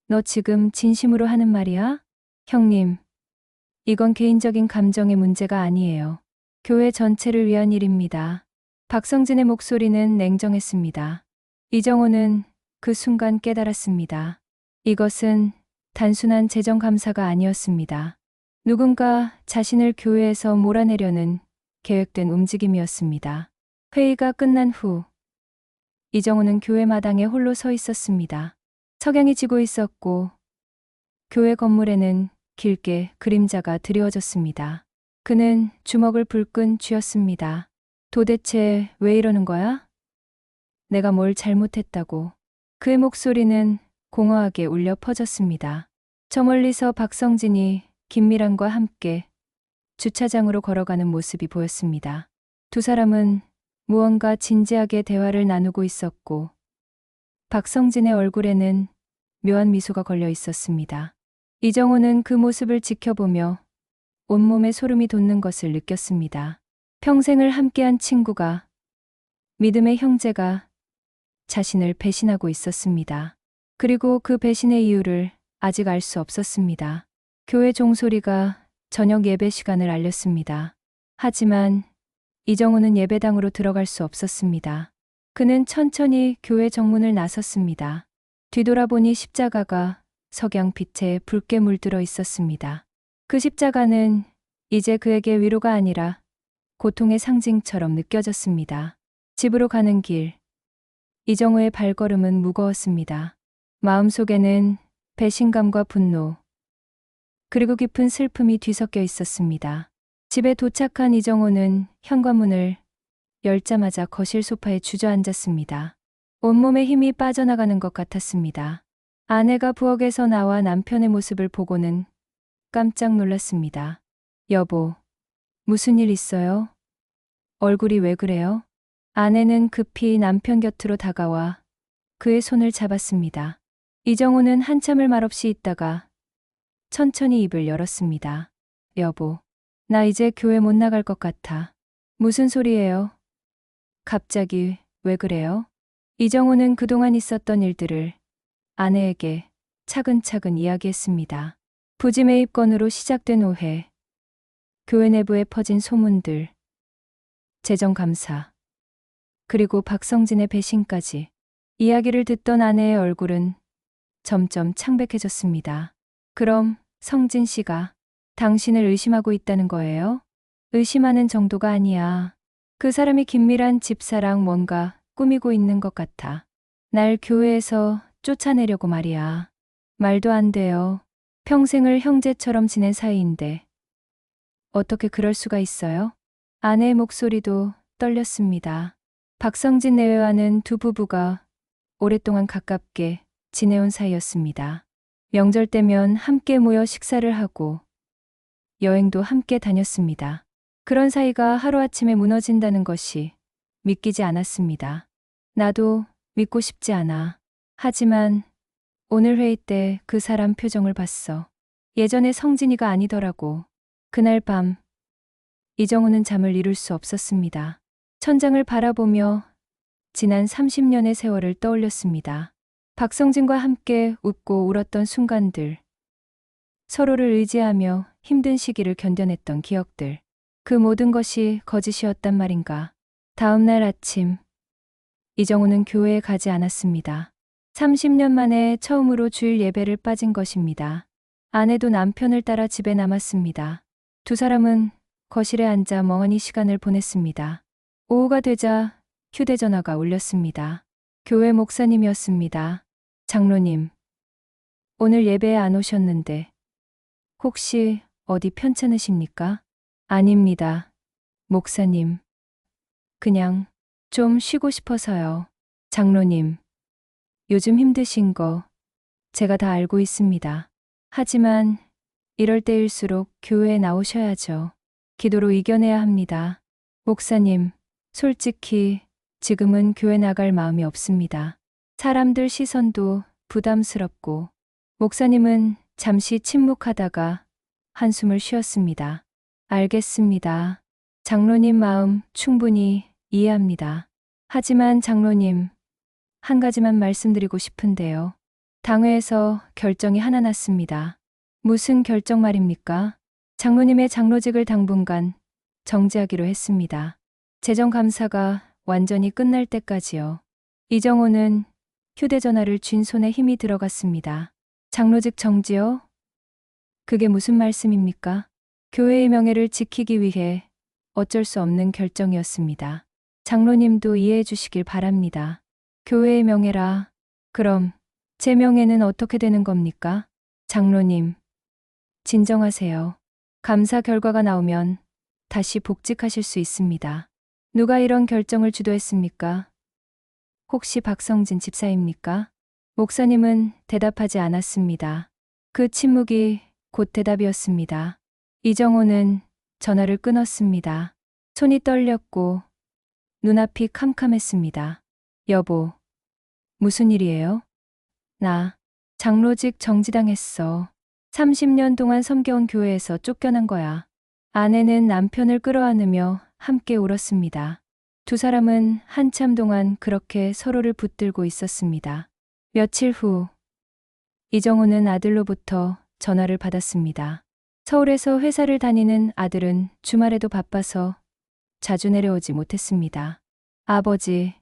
너 지금 진심으로 하는 말이야? 형님, 이건 개인적인 감정의 문제가 아니에요. 교회 전체를 위한 일입니다. 박성진의 목소리는 냉정했습니다. 이정호는 그 순간 깨달았습니다. 이것은 단순한 재정 감사가 아니었습니다. 누군가 자신을 교회에서 몰아내려는 계획된 움직임이었습니다. 회의가 끝난 후 이정호는 교회 마당에 홀로 서 있었습니다. 석양이 지고 있었고 교회 건물에는 길게 그림자가 드리워졌습니다. 그는 주먹을 불끈 쥐었습니다. 도대체 왜 이러는 거야? 내가 뭘 잘못했다고. 그의 목소리는 공허하게 울려 퍼졌습니다. 저 멀리서 박성진이 김미란과 함께 주차장으로 걸어가는 모습이 보였습니다. 두 사람은 무언가 진지하게 대화를 나누고 있었고 박성진의 얼굴에는 묘한 미소가 걸려 있었습니다. 이정호는 그 모습을 지켜보며 온몸에 소름이 돋는 것을 느꼈습니다. 평생을 함께한 친구가, 믿음의 형제가 자신을 배신하고 있었습니다. 그리고 그 배신의 이유를 아직 알 수 없었습니다. 교회 종소리가 저녁 예배 시간을 알렸습니다. 하지만 이정호는 예배당으로 들어갈 수 없었습니다. 그는 천천히 교회 정문을 나섰습니다. 뒤돌아보니 십자가가 석양 빛에 붉게 물들어 있었습니다. 그 십자가는 이제 그에게 위로가 아니라 고통의 상징처럼 느껴졌습니다. 집으로 가는 길, 이정호의 발걸음은 무거웠습니다. 마음속에는 배신감과 분노, 그리고 깊은 슬픔이 뒤섞여 있었습니다. 집에 도착한 이정호는 현관문을 열자마자 거실 소파에 주저앉았습니다. 온몸에 힘이 빠져나가는 것 같았습니다. 아내가 부엌에서 나와 남편의 모습을 보고는 깜짝 놀랐습니다. 여보, 무슨 일 있어요? 얼굴이 왜 그래요? 아내는 급히 남편 곁으로 다가와 그의 손을 잡았습니다. 이정호는 한참을 말없이 있다가 천천히 입을 열었습니다. 여보, 나 이제 교회 못 나갈 것 같아. 무슨 소리예요? 갑자기 왜 그래요? 이정호는 그동안 있었던 일들을 아내에게 차근차근 이야기했습니다. 부지 매입 건으로 시작된 오해, 교회 내부에 퍼진 소문들, 재정 감사, 그리고 박성진의 배신까지. 이야기를 듣던 아내의 얼굴은 점점 창백해졌습니다. 그럼 성진 씨가 당신을 의심하고 있다는 거예요? 의심하는 정도가 아니야. 그 사람이 김미란 집사랑 뭔가 꾸미고 있는 것 같아. 날 교회에서 쫓아내려고 말이야. 말도 안 돼요. 평생을 형제처럼 지낸 사이인데 어떻게 그럴 수가 있어요? 아내의 목소리도 떨렸습니다. 박성진 내외와는 두 부부가 오랫동안 가깝게 지내온 사이였습니다. 명절 때면 함께 모여 식사를 하고 여행도 함께 다녔습니다. 그런 사이가 하루아침에 무너진다는 것이 믿기지 않았습니다. 나도 믿고 싶지 않아. 하지만 오늘 회의 때 그 사람 표정을 봤어. 예전의 성진이가 아니더라고. 그날 밤 이정호는 잠을 이룰 수 없었습니다. 천장을 바라보며 지난 30년의 세월을 떠올렸습니다. 박성진과 함께 웃고 울었던 순간들, 서로를 의지하며 힘든 시기를 견뎌냈던 기억들, 그 모든 것이 거짓이었단 말인가. 다음 날 아침, 이정호는 교회에 가지 않았습니다. 30년 만에 처음으로 주일 예배를 빠진 것입니다. 아내도 남편을 따라 집에 남았습니다. 두 사람은 거실에 앉아 멍하니 시간을 보냈습니다. 오후가 되자 휴대전화가 울렸습니다. 교회 목사님이었습니다. 장로님, 오늘 예배에 안 오셨는데 혹시 어디 편찮으십니까? 아닙니다. 목사님. 그냥 좀 쉬고 싶어서요. 장로님, 요즘 힘드신 거 제가 다 알고 있습니다. 하지만 이럴 때일수록 교회에 나오셔야죠. 기도로 이겨내야 합니다. 목사님, 솔직히 지금은 교회 나갈 마음이 없습니다. 사람들 시선도 부담스럽고. 목사님은 잠시 침묵하다가 한숨을 쉬었습니다. 알겠습니다. 장로님 마음 충분히 이해합니다. 하지만 장로님, 한 가지만 말씀드리고 싶은데요. 당회에서 결정이 하나 났습니다. 무슨 결정 말입니까? 장로님의 장로직을 당분간 정지하기로 했습니다. 재정감사가 완전히 끝날 때까지요. 이정호는 휴대전화를 쥔 손에 힘이 들어갔습니다. 장로직 정지요? 그게 무슨 말씀입니까? 교회의 명예를 지키기 위해 어쩔 수 없는 결정이었습니다. 장로님도 이해해 주시길 바랍니다. 교회의 명예라. 그럼 제 명예는 어떻게 되는 겁니까? 장로님, 진정하세요. 감사 결과가 나오면 다시 복직하실 수 있습니다. 누가 이런 결정을 주도했습니까? 혹시 박성진 집사입니까? 목사님은 대답하지 않았습니다. 그 침묵이 곧 대답이었습니다. 이정호는 전화를 끊었습니다. 손이 떨렸고 눈앞이 캄캄했습니다. 여보, 무슨 일이에요? 나 장로직 정지당했어. 30년 동안 섬겨온 교회에서 쫓겨난 거야. 아내는 남편을 끌어안으며 함께 울었습니다. 두 사람은 한참 동안 그렇게 서로를 붙들고 있었습니다. 며칠 후, 이정호는 아들로부터 전화를 받았습니다. 서울에서 회사를 다니는 아들은 주말에도 바빠서 자주 내려오지 못했습니다. 아버지,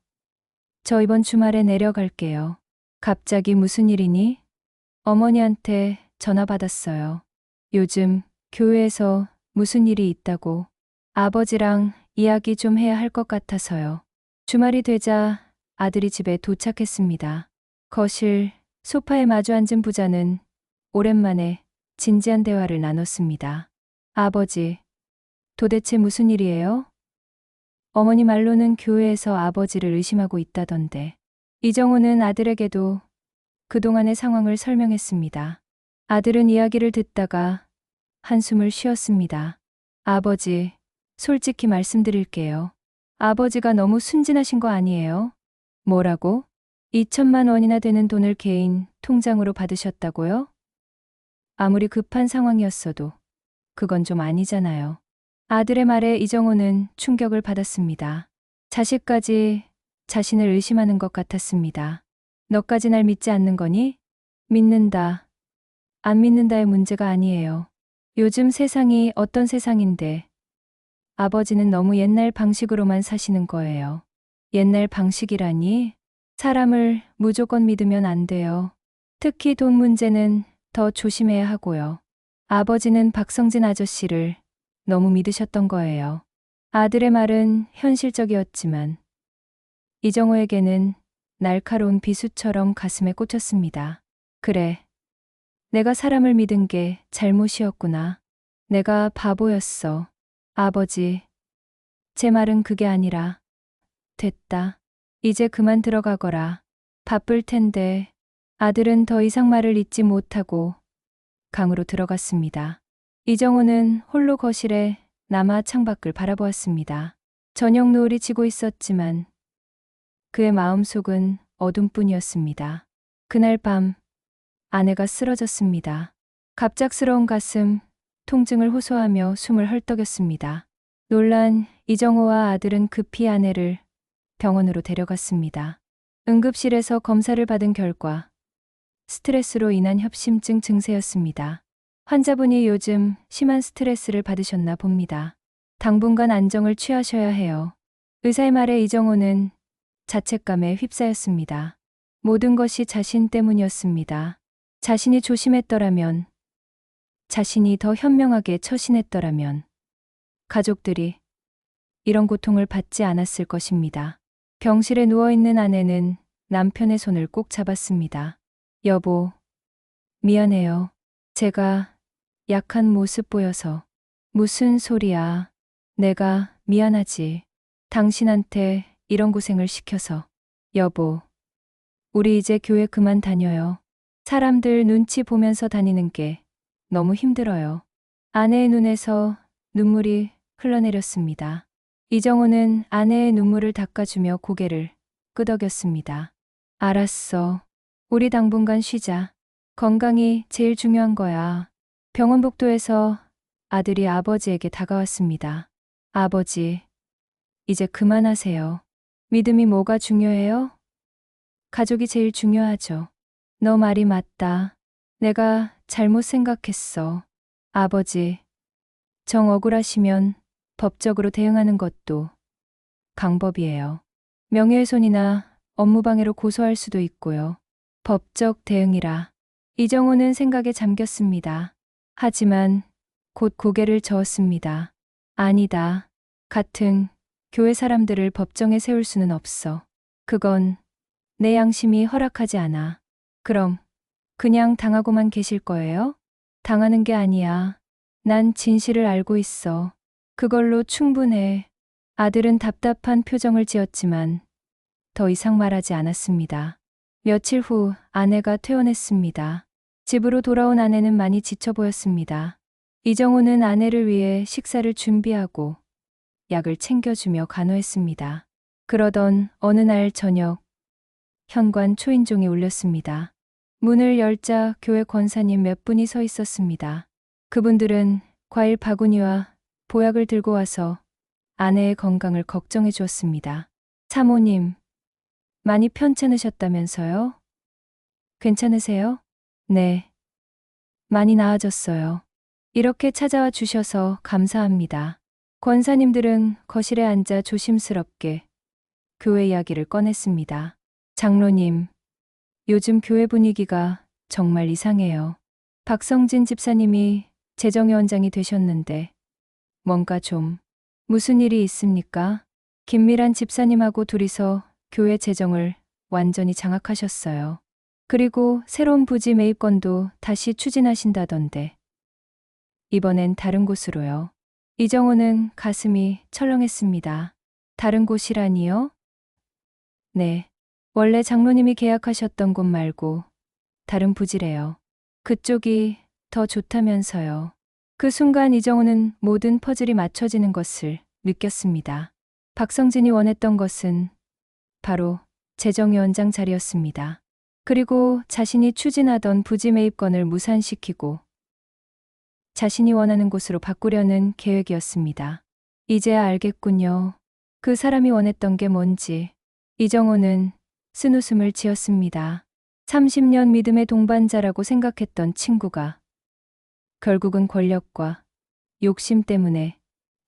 저 이번 주말에 내려갈게요. 갑자기 무슨 일이니? 어머니한테 전화 받았어요. 요즘 교회에서 무슨 일이 있다고. 아버지랑 이야기 좀 해야 할 것 같아서요. 주말이 되자 아들이 집에 도착했습니다. 거실 소파에 마주 앉은 부자는 오랜만에 진지한 대화를 나눴습니다. 아버지, 도대체 무슨 일이에요? 어머니 말로는 교회에서 아버지를 의심하고 있다던데. 이정호는 아들에게도 그동안의 상황을 설명했습니다. 아들은 이야기를 듣다가 한숨을 쉬었습니다. 아버지, 솔직히 말씀드릴게요. 아버지가 너무 순진하신 거 아니에요? 뭐라고? 2천만 원이나 되는 돈을 개인 통장으로 받으셨다고요? 아무리 급한 상황이었어도 그건 좀 아니잖아요. 아들의 말에 이정호는 충격을 받았습니다. 자식까지 자신을 의심하는 것 같았습니다. 너까지 날 믿지 않는 거니? 믿는다. 안 믿는다의 문제가 아니에요. 요즘 세상이 어떤 세상인데 아버지는 너무 옛날 방식으로만 사시는 거예요. 옛날 방식이라니? 사람을 무조건 믿으면 안 돼요. 특히 돈 문제는 더 조심해야 하고요. 아버지는 박성진 아저씨를 너무 믿으셨던 거예요. 아들의 말은 현실적이었지만 이정호에게는 날카로운 비수처럼 가슴에 꽂혔습니다. 그래, 내가 사람을 믿은 게 잘못이었구나. 내가 바보였어. 아버지, 제 말은 그게 아니라. 됐다. 이제 그만 들어가거라. 바쁠 텐데. 아들은 더 이상 말을 잇지 못하고 강으로 들어갔습니다. 이정호는 홀로 거실에 남아 창밖을 바라보았습니다. 저녁 노을이 지고 있었지만 그의 마음속은 어둠뿐이었습니다. 그날 밤 아내가 쓰러졌습니다. 갑작스러운 가슴 통증을 호소하며 숨을 헐떡였습니다. 놀란 이정호와 아들은 급히 아내를 병원으로 데려갔습니다. 응급실에서 검사를 받은 결과 스트레스로 인한 협심증 증세였습니다. 환자분이 요즘 심한 스트레스를 받으셨나 봅니다. 당분간 안정을 취하셔야 해요. 의사의 말에 이정호는 자책감에 휩싸였습니다. 모든 것이 자신 때문이었습니다. 자신이 조심했더라면, 자신이 더 현명하게 처신했더라면, 가족들이 이런 고통을 받지 않았을 것입니다. 병실에 누워있는 아내는 남편의 손을 꼭 잡았습니다. 여보, 미안해요. 제가 약한 모습 보여서. 무슨 소리야. 내가 미안하지. 당신한테 이런 고생을 시켜서. 여보, 우리 이제 교회 그만 다녀요. 사람들 눈치 보면서 다니는 게 너무 힘들어요. 아내의 눈에서 눈물이 흘러내렸습니다. 이정호는 아내의 눈물을 닦아주며 고개를 끄덕였습니다. 알았어. 우리 당분간 쉬자. 건강이 제일 중요한 거야. 병원 복도에서 아들이 아버지에게 다가왔습니다. 아버지, 이제 그만하세요. 믿음이 뭐가 중요해요? 가족이 제일 중요하죠. 너 말이 맞다. 내가 잘못 생각했어. 아버지, 정 억울하시면 법적으로 대응하는 것도 방법이에요. 명예훼손이나 업무방해로 고소할 수도 있고요. 법적 대응이라. 이정호는 생각에 잠겼습니다. 하지만 곧 고개를 저었습니다. 아니다. 같은 교회 사람들을 법정에 세울 수는 없어. 그건 내 양심이 허락하지 않아. 그럼 그냥 당하고만 계실 거예요? 당하는 게 아니야. 난 진실을 알고 있어. 그걸로 충분해. 아들은 답답한 표정을 지었지만 더 이상 말하지 않았습니다. 며칠 후 아내가 퇴원했습니다. 집으로 돌아온 아내는 많이 지쳐 보였습니다. 이정호는 아내를 위해 식사를 준비하고 약을 챙겨주며 간호했습니다. 그러던 어느 날 저녁, 현관 초인종이 울렸습니다. 문을 열자 교회 권사님 몇 분이 서 있었습니다. 그분들은 과일 바구니와 보약을 들고 와서 아내의 건강을 걱정해 주었습니다. 사모님, 많이 편찮으셨다면서요? 괜찮으세요? 네. 많이 나아졌어요. 이렇게 찾아와 주셔서 감사합니다. 권사님들은 거실에 앉아 조심스럽게 교회 이야기를 꺼냈습니다. 장로님, 요즘 교회 분위기가 정말 이상해요. 박성진 집사님이 재정위원장이 되셨는데 뭔가 좀 무슨 일이 있습니까? 김미란 집사님하고 둘이서 교회 재정을 완전히 장악하셨어요. 그리고 새로운 부지 매입건도 다시 추진하신다던데. 이번엔 다른 곳으로요. 이정호는 가슴이 철렁했습니다. 다른 곳이라니요? 네. 원래 장로님이 계약하셨던 곳 말고 다른 부지래요. 그쪽이 더 좋다면서요. 그 순간 이정호는 모든 퍼즐이 맞춰지는 것을 느꼈습니다. 박성진이 원했던 것은 바로 재정위원장 자리였습니다. 그리고 자신이 추진하던 부지 매입건을 무산시키고 자신이 원하는 곳으로 바꾸려는 계획이었습니다. 이제야 알겠군요. 그 사람이 원했던 게 뭔지. 이정호는 쓴웃음을 지었습니다. 30년 믿음의 동반자라고 생각했던 친구가 결국은 권력과 욕심 때문에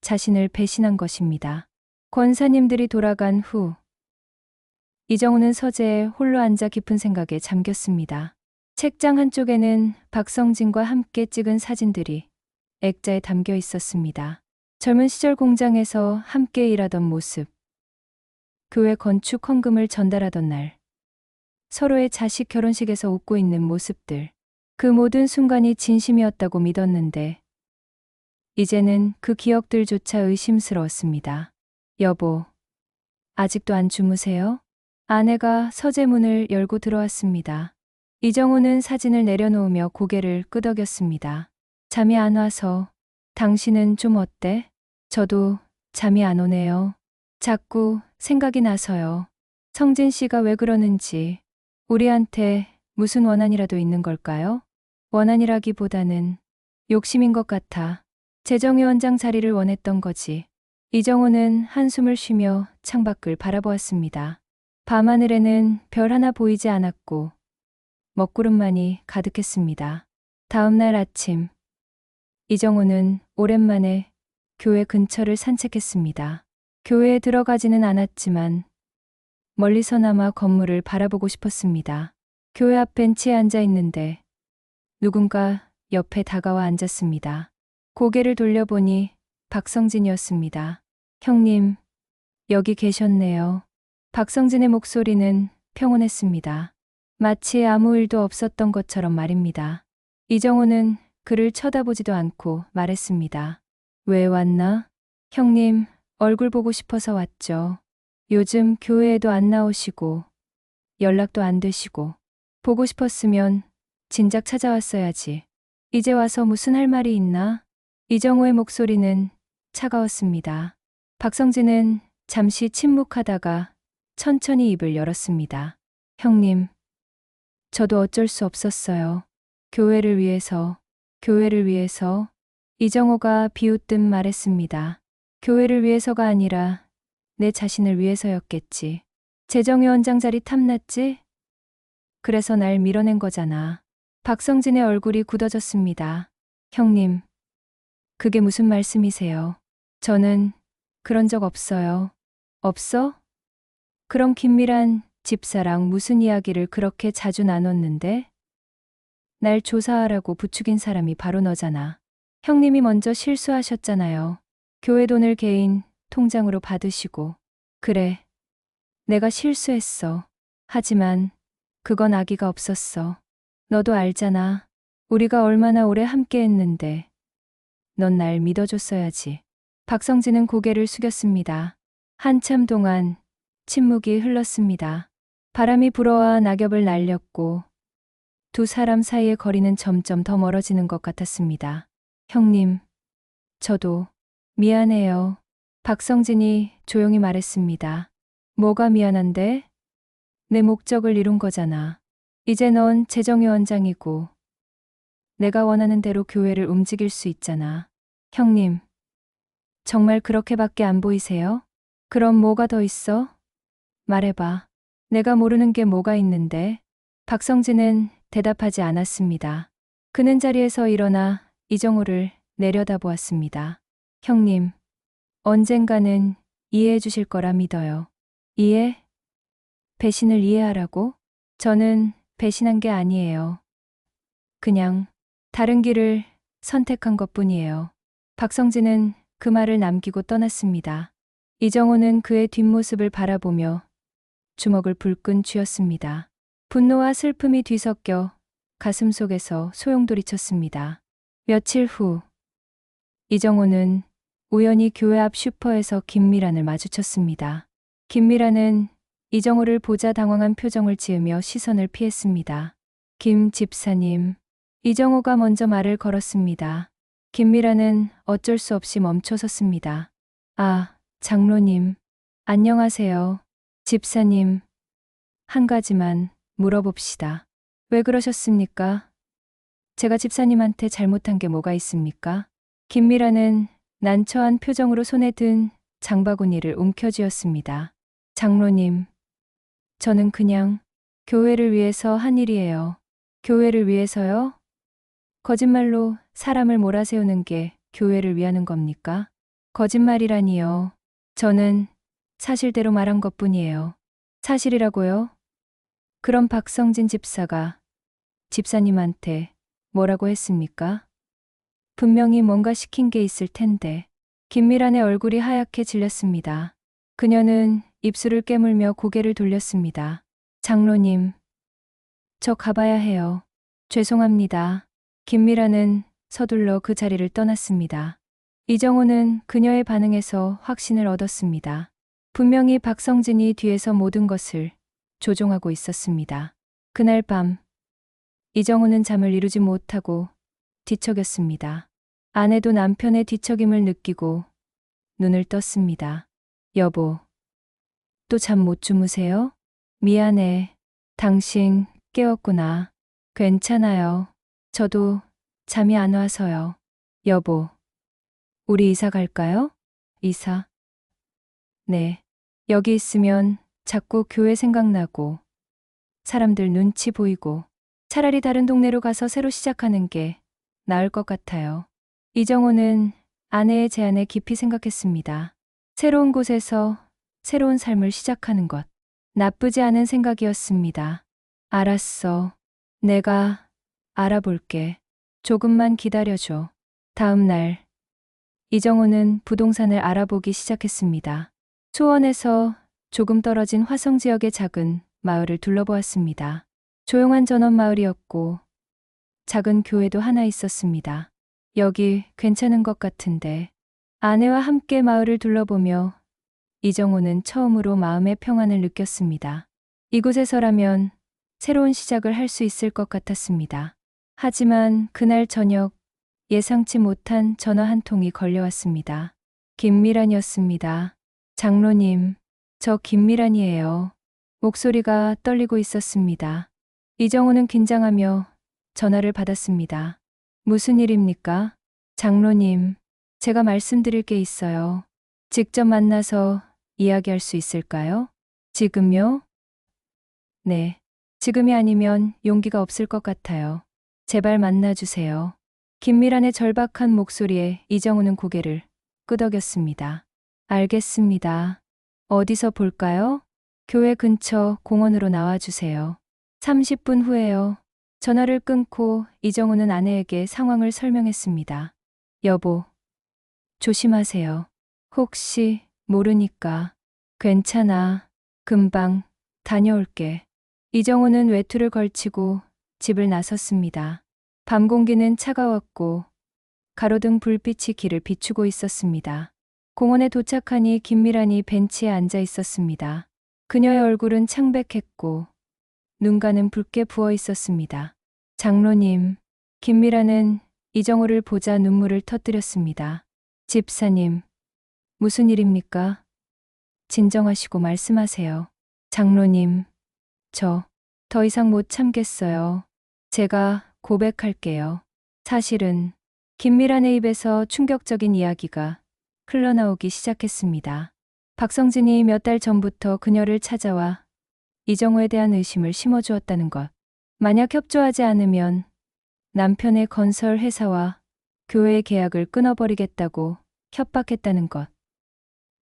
자신을 배신한 것입니다. 권사님들이 돌아간 후 이정호는 서재에 홀로 앉아 깊은 생각에 잠겼습니다. 책장 한쪽에는 박성진과 함께 찍은 사진들이 액자에 담겨 있었습니다. 젊은 시절 공장에서 함께 일하던 모습, 교회 건축 헌금을 전달하던 날, 서로의 자식 결혼식에서 웃고 있는 모습들, 그 모든 순간이 진심이었다고 믿었는데 이제는 그 기억들조차 의심스러웠습니다. 여보, 아직도 안 주무세요? 아내가 서재 문을 열고 들어왔습니다. 이정호는 사진을 내려놓으며 고개를 끄덕였습니다. 잠이 안 와서. 당신은 좀 어때? 저도 잠이 안 오네요. 자꾸 생각이 나서요. 성진 씨가 왜 그러는지. 우리한테 무슨 원한이라도 있는 걸까요? 원한이라기보다는 욕심인 것 같아. 재정위원장 자리를 원했던 거지. 이정호는 한숨을 쉬며 창밖을 바라보았습니다. 밤하늘에는 별 하나 보이지 않았고 먹구름만이 가득했습니다. 다음 날 아침, 이정호는 오랜만에 교회 근처를 산책했습니다. 교회에 들어가지는 않았지만 멀리서나마 건물을 바라보고 싶었습니다. 교회 앞 벤치에 앉아 있는데 누군가 옆에 다가와 앉았습니다. 고개를 돌려보니 박성진이었습니다. 형님, 여기 계셨네요. 박성진의 목소리는 평온했습니다. 마치 아무 일도 없었던 것처럼 말입니다. 이정호는 그를 쳐다보지도 않고 말했습니다. 왜 왔나? 형님, 얼굴 보고 싶어서 왔죠. 요즘 교회에도 안 나오시고 연락도 안 되시고 보고 싶었으면 진작 찾아왔어야지. 이제 와서 무슨 할 말이 있나? 이정호의 목소리는 차가웠습니다. 박성진은 잠시 침묵하다가 천천히 입을 열었습니다. 형님, 저도 어쩔 수 없었어요. 교회를 위해서, 교회를 위해서. 이정호가 비웃듯 말했습니다. 교회를 위해서가 아니라 내 자신을 위해서였겠지. 재정위원장 자리 탐났지? 그래서 날 밀어낸 거잖아. 박성진의 얼굴이 굳어졌습니다. 형님, 그게 무슨 말씀이세요? 저는 그런 적 없어요. 없어? 그럼 김미란 집사랑 무슨 이야기를 그렇게 자주 나눴는데? 날 조사하라고 부추긴 사람이 바로 너잖아. 형님이 먼저 실수하셨잖아요. 교회 돈을 개인 통장으로 받으시고. 그래, 내가 실수했어. 하지만 그건 악의가 없었어. 너도 알잖아. 우리가 얼마나 오래 함께 했는데. 넌 날 믿어줬어야지. 박성진은 고개를 숙였습니다. 한참 동안 침묵이 흘렀습니다. 바람이 불어와 낙엽을 날렸고 두 사람 사이의 거리는 점점 더 멀어지는 것 같았습니다. 형님, 저도 미안해요. 박성진이 조용히 말했습니다. 뭐가 미안한데? 내 목적을 이룬 거잖아. 이제 넌 재정위원장이고 내가 원하는 대로 교회를 움직일 수 있잖아. 형님, 정말 그렇게밖에 안 보이세요? 그럼 뭐가 더 있어? 말해봐. 내가 모르는 게 뭐가 있는데? 박성진은 대답하지 않았습니다. 그는 자리에서 일어나 이정호를 내려다보았습니다. 형님, 언젠가는 이해해 주실 거라 믿어요. 이해? 배신을 이해하라고? 저는 배신한 게 아니에요. 그냥 다른 길을 선택한 것뿐이에요. 박성진은 그 말을 남기고 떠났습니다. 이정호는 그의 뒷모습을 바라보며 주먹을 불끈 쥐었습니다. 분노와 슬픔이 뒤섞여 가슴속에서 소용돌이쳤습니다. 며칠 후 이정호는 우연히 교회 앞 슈퍼에서 김미란을 마주쳤습니다. 김미란은 이정호를 보자 당황한 표정을 지으며 시선을 피했습니다. 김 집사님. 이정호가 먼저 말을 걸었습니다. 김미란은 어쩔 수 없이 멈춰섰습니다. 아, 장로님. 안녕하세요. 집사님. 한 가지만 물어봅시다. 왜 그러셨습니까? 제가 집사님한테 잘못한 게 뭐가 있습니까? 김미란은 난처한 표정으로 손에 든 장바구니를 움켜쥐었습니다. 장로님. 저는 그냥 교회를 위해서 한 일이에요. 교회를 위해서요? 거짓말로 사람을 몰아세우는 게 교회를 위하는 겁니까? 거짓말이라니요. 저는 사실대로 말한 것뿐이에요. 사실이라고요? 그럼 박성진 집사가 집사님한테 뭐라고 했습니까? 분명히 뭔가 시킨 게 있을 텐데. 김미란의 얼굴이 하얗게 질렸습니다. 그녀는 입술을 깨물며 고개를 돌렸습니다. 장로님, 저 가봐야 해요. 죄송합니다. 김미란은 서둘러 그 자리를 떠났습니다. 이정호는 그녀의 반응에서 확신을 얻었습니다. 분명히 박성진이 뒤에서 모든 것을 조종하고 있었습니다. 그날 밤, 이정호는 잠을 이루지 못하고 뒤척였습니다. 아내도 남편의 뒤척임을 느끼고 눈을 떴습니다. 여보, 또 잠 못 주무세요? 미안해. 당신 깨웠구나. 괜찮아요. 저도 잠이 안 와서요. 여보, 우리 이사 갈까요? 이사? 네. 여기 있으면 자꾸 교회 생각나고 사람들 눈치 보이고 차라리 다른 동네로 가서 새로 시작하는 게 나을 것 같아요. 이정호는 아내의 제안에 깊이 생각했습니다. 새로운 곳에서 새로운 삶을 시작하는 것. 나쁘지 않은 생각이었습니다. 알았어. 내가 알아볼게. 조금만 기다려줘. 다음 날, 이정호는 부동산을 알아보기 시작했습니다. 수원에서 조금 떨어진 화성 지역의 작은 마을을 둘러보았습니다. 조용한 전원 마을이었고, 작은 교회도 하나 있었습니다. 여기 괜찮은 것 같은데. 아내와 함께 마을을 둘러보며 이정호는 처음으로 마음의 평안을 느꼈습니다. 이곳에서라면 새로운 시작을 할 수 있을 것 같았습니다. 하지만 그날 저녁 예상치 못한 전화 한 통이 걸려왔습니다. 김미란이었습니다. 장로님, 저 김미란이에요. 목소리가 떨리고 있었습니다. 이정호는 긴장하며 전화를 받았습니다. 무슨 일입니까? 장로님, 제가 말씀드릴 게 있어요. 직접 만나서 이야기할 수 있을까요? 지금요? 네. 지금이 아니면 용기가 없을 것 같아요. 제발 만나주세요. 김미란의 절박한 목소리에 이정우는 고개를 끄덕였습니다. 알겠습니다. 어디서 볼까요? 교회 근처 공원으로 나와주세요. 30분 후에요. 전화를 끊고 이정우는 아내에게 상황을 설명했습니다. 여보, 조심하세요. 혹시 모르니까. 괜찮아. 금방 다녀올게. 이정우는 외투를 걸치고 집을 나섰습니다. 밤 공기는 차가웠고 가로등 불빛이 길을 비추고 있었습니다. 공원에 도착하니 김미란이 벤치에 앉아 있었습니다. 그녀의 얼굴은 창백했고 눈가는 붉게 부어 있었습니다. 장로님, 김미란은 이정호를 보자 눈물을 터뜨렸습니다. 집사님, 무슨 일입니까? 진정하시고 말씀하세요. 장로님, 저 더 이상 못 참겠어요. 제가 고백할게요. 사실은 김미란의 입에서 충격적인 이야기가 흘러나오기 시작했습니다. 박성진이 몇 달 전부터 그녀를 찾아와 이정호에 대한 의심을 심어주었다는 것. 만약 협조하지 않으면 남편의 건설 회사와 교회의 계약을 끊어버리겠다고 협박했다는 것.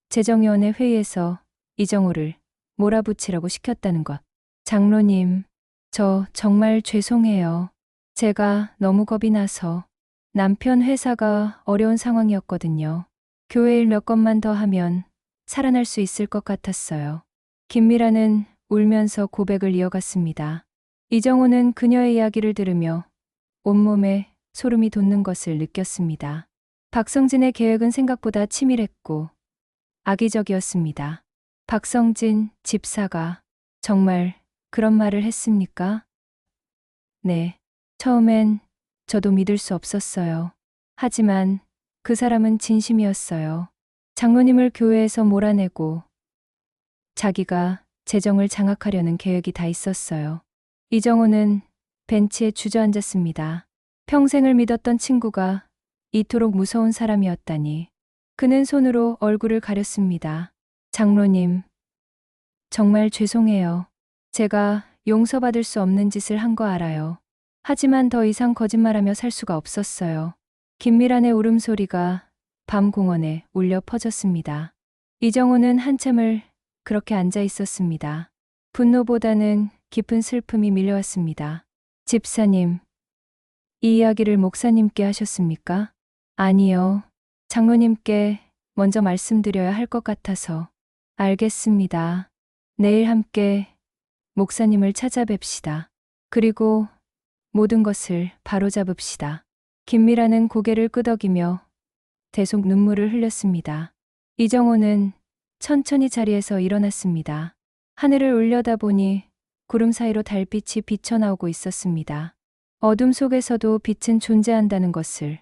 재정위원회 회의에서 이정호를 몰아붙이라고 시켰다는 것. 장로님, 저 정말 죄송해요. 제가 너무 겁이 나서. 남편 회사가 어려운 상황이었거든요. 교회 일 몇 건만 더 하면 살아날 수 있을 것 같았어요. 김미라는 울면서 고백을 이어갔습니다. 이정호는 그녀의 이야기를 들으며 온몸에 소름이 돋는 것을 느꼈습니다. 박성진의 계획은 생각보다 치밀했고 악의적이었습니다. 박성진 집사가 정말 그런 말을 했습니까? 네. 처음엔 저도 믿을 수 없었어요. 하지만 그 사람은 진심이었어요. 장로님을 교회에서 몰아내고 자기가 재정을 장악하려는 계획이 다 있었어요. 이정호는 벤치에 주저앉았습니다. 평생을 믿었던 친구가 이토록 무서운 사람이었다니. 그는 손으로 얼굴을 가렸습니다. 장로님, 정말 죄송해요. 제가 용서받을 수 없는 짓을 한 거 알아요. 하지만 더 이상 거짓말하며 살 수가 없었어요. 김미란의 울음소리가 밤 공원에 울려 퍼졌습니다. 이정호는 한참을 그렇게 앉아 있었습니다. 분노보다는 깊은 슬픔이 밀려왔습니다. 집사님, 이 이야기를 목사님께 하셨습니까? 아니요. 장로님께 먼저 말씀드려야 할 것 같아서. 알겠습니다. 내일 함께 목사님을 찾아뵙시다. 그리고 모든 것을 바로잡읍시다. 김미라는 고개를 끄덕이며 대속 눈물을 흘렸습니다. 이정호는 천천히 자리에서 일어났습니다. 하늘을 올려다보니 구름 사이로 달빛이 비쳐나오고 있었습니다. 어둠 속에서도 빛은 존재한다는 것을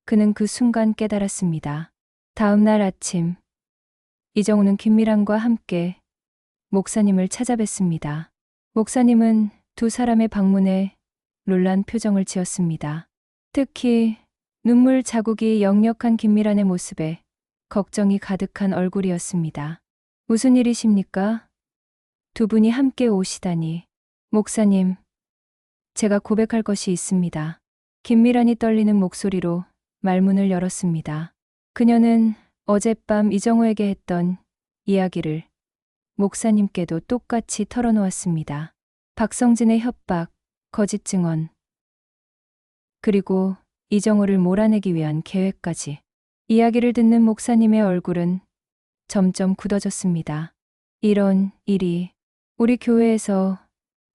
그는 그 순간 깨달았습니다. 다음 날 아침, 이정호는 김미란과 함께 목사님을 찾아뵀습니다. 목사님은 두 사람의 방문에 놀란 표정을 지었습니다. 특히 눈물 자국이 역력한 김미란의 모습에 걱정이 가득한 얼굴이었습니다. 무슨 일이십니까? 두 분이 함께 오시다니. 목사님, 제가 고백할 것이 있습니다. 김미란이 떨리는 목소리로 말문을 열었습니다. 그녀는 어젯밤 이정호에게 했던 이야기를 목사님께도 똑같이 털어놓았습니다. 박성진의 협박, 거짓 증언, 그리고 이정호를 몰아내기 위한 계획까지. 이야기를 듣는 목사님의 얼굴은 점점 굳어졌습니다. 이런 일이, 우리 교회에서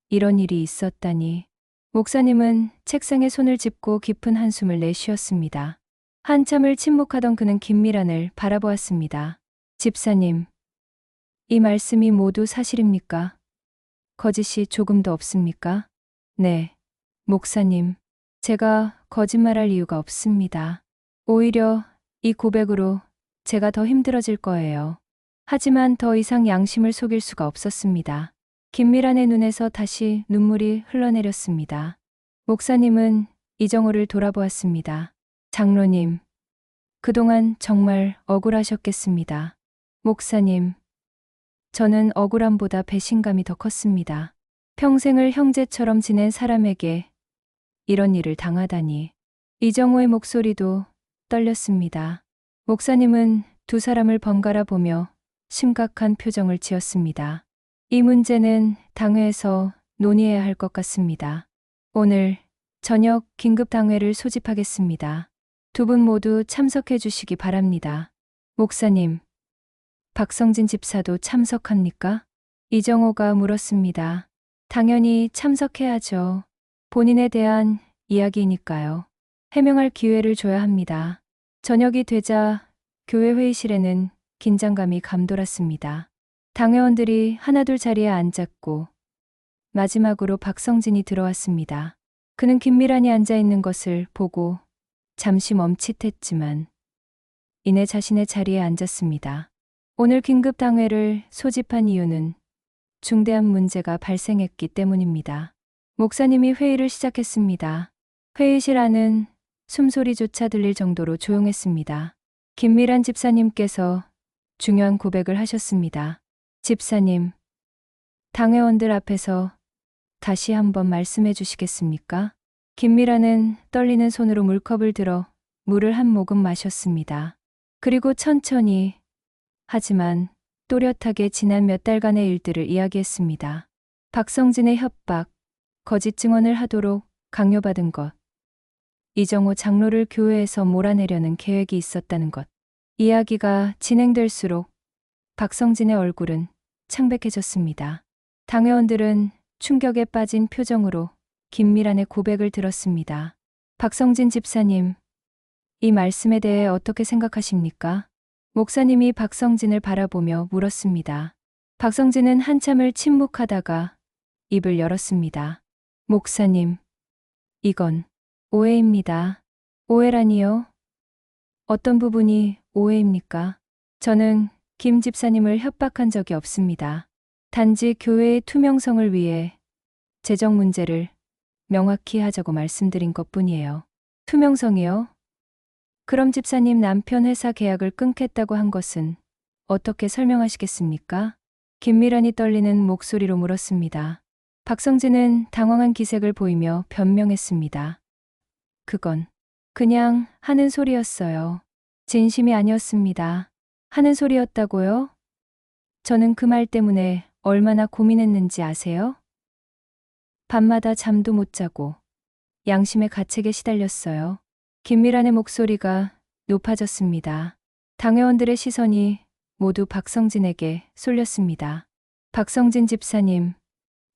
이런 일이 있었다니. 목사님은 책상에 손을 짚고 깊은 한숨을 내쉬었습니다. 한참을 침묵하던 그는 김미란을 바라보았습니다. 집사님, 이 말씀이 모두 사실입니까? 거짓이 조금도 없습니까? 네, 목사님. 제가 거짓말할 이유가 없습니다. 오히려 이 고백으로 제가 더 힘들어질 거예요. 하지만 더 이상 양심을 속일 수가 없었습니다. 김미란의 눈에서 다시 눈물이 흘러내렸습니다. 목사님은 이정호를 돌아보았습니다. 장로님, 그동안 정말 억울하셨겠습니다. 목사님, 저는 억울함보다 배신감이 더 컸습니다. 평생을 형제처럼 지낸 사람에게 이런 일을 당하다니. 이정호의 목소리도 떨렸습니다. 목사님은 두 사람을 번갈아 보며 심각한 표정을 지었습니다. 이 문제는 당회에서 논의해야 할 것 같습니다. 오늘 저녁 긴급 당회를 소집하겠습니다. 두 분 모두 참석해 주시기 바랍니다. 목사님, 박성진 집사도 참석합니까? 이정호가 물었습니다. 당연히 참석해야죠. 본인에 대한 이야기니까요. 해명할 기회를 줘야 합니다. 저녁이 되자 교회 회의실에는 긴장감이 감돌았습니다. 당회원들이 하나둘 자리에 앉았고 마지막으로 박성진이 들어왔습니다. 그는 김미란이 앉아 있는 것을 보고 잠시 멈칫했지만 이내 자신의 자리에 앉았습니다. 오늘 긴급 당회를 소집한 이유는 중대한 문제가 발생했기 때문입니다. 목사님이 회의를 시작했습니다. 회의실 안은 숨소리조차 들릴 정도로 조용했습니다. 김미란 집사님께서 중요한 고백을 하셨습니다. 집사님, 당회원들 앞에서 다시 한번 말씀해 주시겠습니까? 김미란은 떨리는 손으로 물컵을 들어 물을 한 모금 마셨습니다. 그리고 천천히, 하지만 또렷하게 지난 몇 달간의 일들을 이야기했습니다. 박성진의 협박, 거짓 증언을 하도록 강요받은 것, 이정호 장로를 교회에서 몰아내려는 계획이 있었다는 것. 이야기가 진행될수록 박성진의 얼굴은 창백해졌습니다. 당회원들은 충격에 빠진 표정으로 김미란의 고백을 들었습니다. 박성진 집사님, 이 말씀에 대해 어떻게 생각하십니까? 목사님이 박성진을 바라보며 물었습니다. 박성진은 한참을 침묵하다가 입을 열었습니다. 목사님, 이건 오해입니다. 오해라니요? 어떤 부분이 오해입니까? 저는 김 집사님을 협박한 적이 없습니다. 단지 교회의 투명성을 위해 재정 문제를 명확히 하자고 말씀드린 것뿐이에요. 투명성이요? 그럼 집사님 남편 회사 계약을 끊겠다고 한 것은 어떻게 설명하시겠습니까? 김미란이 떨리는 목소리로 물었습니다. 박성진은 당황한 기색을 보이며 변명했습니다. 그건 그냥 하는 소리였어요. 진심이 아니었습니다. 하는 소리였다고요? 저는 그 말 때문에 얼마나 고민했는지 아세요? 밤마다 잠도 못 자고 양심의 가책에 시달렸어요. 김미란의 목소리가 높아졌습니다. 당회원들의 시선이 모두 박성진에게 쏠렸습니다. 박성진 집사님,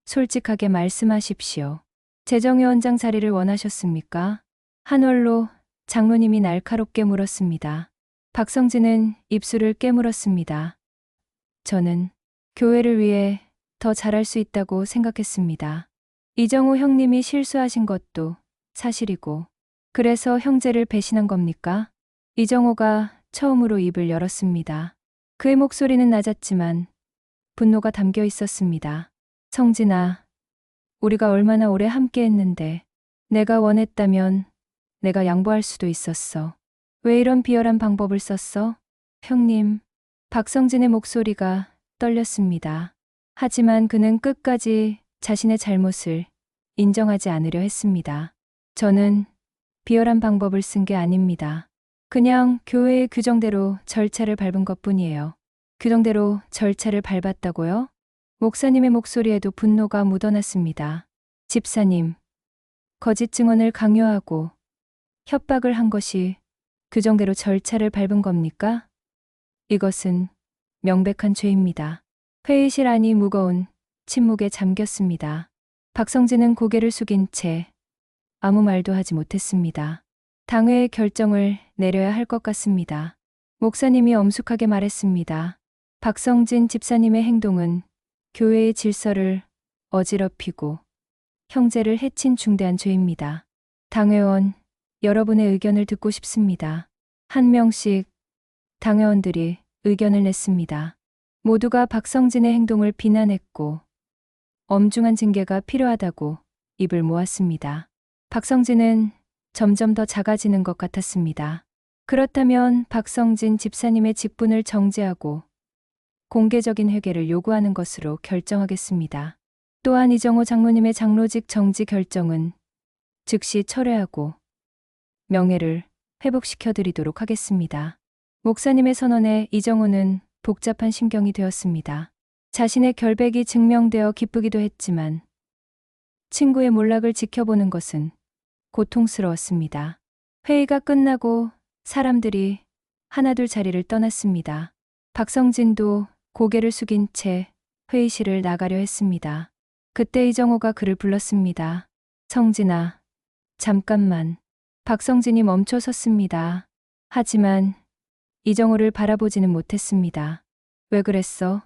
솔직하게 말씀하십시오. 재정위원장 자리를 원하셨습니까? 한월로 장로님이 날카롭게 물었습니다. 박성진은 입술을 깨물었습니다. 저는 교회를 위해 더 잘할 수 있다고 생각했습니다. 이정호 형님이 실수하신 것도 사실이고, 그래서 형제를 배신한 겁니까? 이정호가 처음으로 입을 열었습니다. 그의 목소리는 낮았지만 분노가 담겨 있었습니다. 성진아, 우리가 얼마나 오래 함께 했는데 내가 원했다면 내가 양보할 수도 있었어. 왜 이런 비열한 방법을 썼어? 형님, 박성진의 목소리가 떨렸습니다. 하지만 그는 끝까지 자신의 잘못을 인정하지 않으려 했습니다. 저는 비열한 방법을 쓴 게 아닙니다. 그냥 교회의 규정대로 절차를 밟은 것뿐이에요. 규정대로 절차를 밟았다고요? 목사님의 목소리에도 분노가 묻어났습니다. 집사님, 거짓 증언을 강요하고 협박을 한 것이 규정대로 절차를 밟은 겁니까? 이것은 명백한 죄입니다. 회의실 안이 무거운 침묵에 잠겼습니다. 박성진은 고개를 숙인 채 아무 말도 하지 못했습니다. 당회의 결정을 내려야 할 것 같습니다. 목사님이 엄숙하게 말했습니다. 박성진 집사님의 행동은 교회의 질서를 어지럽히고 형제를 해친 중대한 죄입니다. 당회원, 여러분의 의견을 듣고 싶습니다. 한 명씩 당회원들이 의견을 냈습니다. 모두가 박성진의 행동을 비난했고 엄중한 징계가 필요하다고 입을 모았습니다. 박성진은 점점 더 작아지는 것 같았습니다. 그렇다면 박성진 집사님의 직분을 정지하고 공개적인 회개를 요구하는 것으로 결정하겠습니다. 또한 이정호 장로님의 장로직 정지 결정은 즉시 철회하고 명예를 회복시켜 드리도록 하겠습니다. 목사님의 선언에 이정호는 복잡한 심경이 되었습니다. 자신의 결백이 증명되어 기쁘기도 했지만 친구의 몰락을 지켜보는 것은 고통스러웠습니다. 회의가 끝나고 사람들이 하나둘 자리를 떠났습니다. 박성진도 고개를 숙인 채 회의실을 나가려 했습니다. 그때 이정호가 그를 불렀습니다. 성진아, 잠깐만. 박성진이 멈춰 섰습니다. 하지만 이정호를 바라보지는 못했습니다. 왜 그랬어?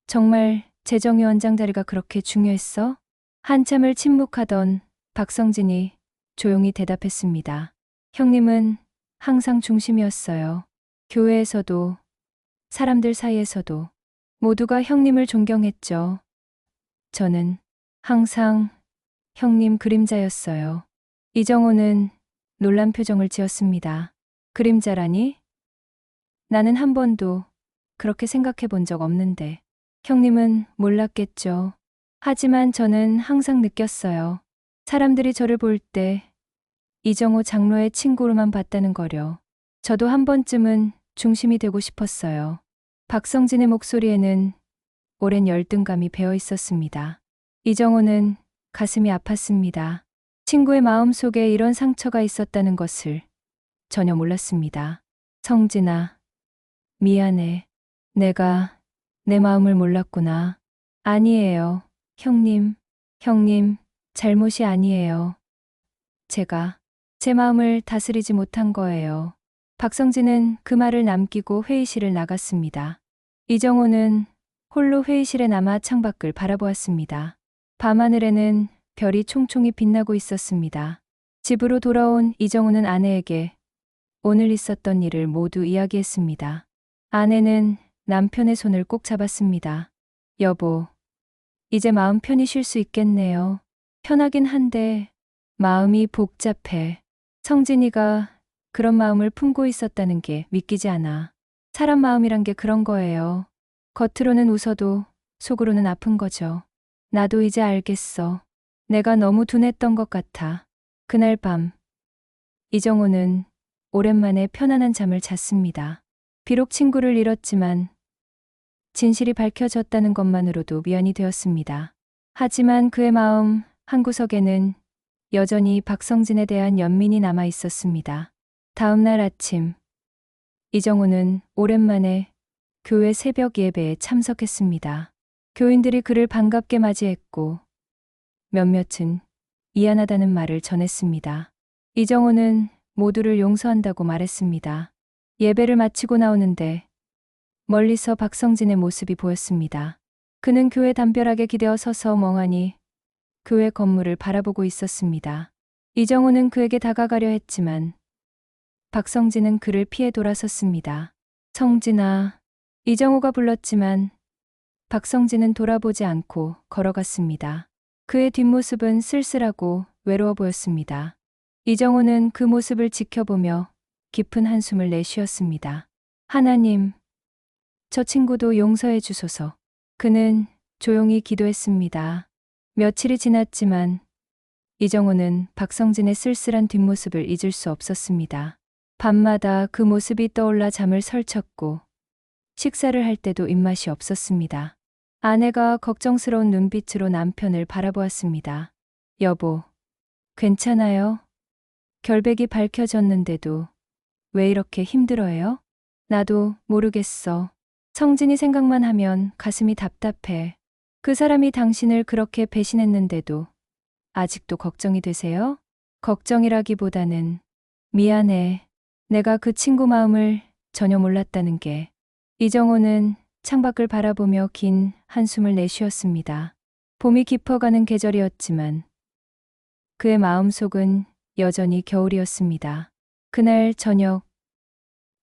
정말 재정위원장 자리가 그렇게 중요했어? 한참을 침묵하던 박성진이 조용히 대답했습니다. 형님은 항상 중심이었어요. 교회에서도 사람들 사이에서도 모두가 형님을 존경했죠. 저는 항상 형님 그림자였어요. 이정호는 놀란 표정을 지었습니다. 그림자라니? 나는 한 번도 그렇게 생각해 본 적 없는데. 형님은 몰랐겠죠. 하지만 저는 항상 느꼈어요. 사람들이 저를 볼 때 이정호 장로의 친구로만 봤다는 거려. 저도 한 번쯤은 중심이 되고 싶었어요. 박성진의 목소리에는 오랜 열등감이 배어 있었습니다. 이정호는 가슴이 아팠습니다. 친구의 마음속에 이런 상처가 있었다는 것을 전혀 몰랐습니다. 성진아, 미안해. 내가 내 마음을 몰랐구나. 아니에요. 형님 잘못이 아니에요. 제가 제 마음을 다스리지 못한 거예요. 박성진은 그 말을 남기고 회의실을 나갔습니다. 이정호는 홀로 회의실에 남아 창밖을 바라보았습니다. 밤하늘에는 별이 총총히 빛나고 있었습니다. 집으로 돌아온 이정호는 아내에게 오늘 있었던 일을 모두 이야기했습니다. 아내는 남편의 손을 꼭 잡았습니다. 여보, 이제 마음 편히 쉴 수 있겠네요. 편하긴 한데 마음이 복잡해. 성진이가 그런 마음을 품고 있었다는 게 믿기지 않아. 사람 마음이란 게 그런 거예요. 겉으로는 웃어도 속으로는 아픈 거죠. 나도 이제 알겠어. 내가 너무 둔했던 것 같아. 그날 밤, 이정호는 오랜만에 편안한 잠을 잤습니다. 비록 친구를 잃었지만 진실이 밝혀졌다는 것만으로도 미안이 되었습니다. 하지만 그의 마음 한구석에는 여전히 박성진에 대한 연민이 남아 있었습니다. 다음 날 아침, 이정호는 오랜만에 교회 새벽 예배에 참석했습니다. 교인들이 그를 반갑게 맞이했고 몇몇은 미안하다는 말을 전했습니다. 이정호는 모두를 용서한다고 말했습니다. 예배를 마치고 나오는데 멀리서 박성진의 모습이 보였습니다. 그는 교회 담벼락에 기대어 서서 멍하니 교회 건물을 바라보고 있었습니다. 이정호는 그에게 다가가려 했지만 박성진은 그를 피해 돌아섰습니다. 성진아, 이정호가 불렀지만 박성진은 돌아보지 않고 걸어갔습니다. 그의 뒷모습은 쓸쓸하고 외로워 보였습니다. 이정호는 그 모습을 지켜보며 깊은 한숨을 내쉬었습니다. 하나님, 저 친구도 용서해 주소서. 그는 조용히 기도했습니다. 며칠이 지났지만 이정호는 박성진의 쓸쓸한 뒷모습을 잊을 수 없었습니다. 밤마다 그 모습이 떠올라 잠을 설쳤고 식사를 할 때도 입맛이 없었습니다. 아내가 걱정스러운 눈빛으로 남편을 바라보았습니다. 여보, 괜찮아요? 결백이 밝혀졌는데도 왜 이렇게 힘들어해요? 나도 모르겠어. 성진이 생각만 하면 가슴이 답답해. 그 사람이 당신을 그렇게 배신했는데도 아직도 걱정이 되세요? 걱정이라기보다는 미안해. 내가 그 친구 마음을 전혀 몰랐다는 게. 이정호는 창밖을 바라보며 긴 한숨을 내쉬었습니다. 봄이 깊어가는 계절이었지만 그의 마음속은 여전히 겨울이었습니다. 그날 저녁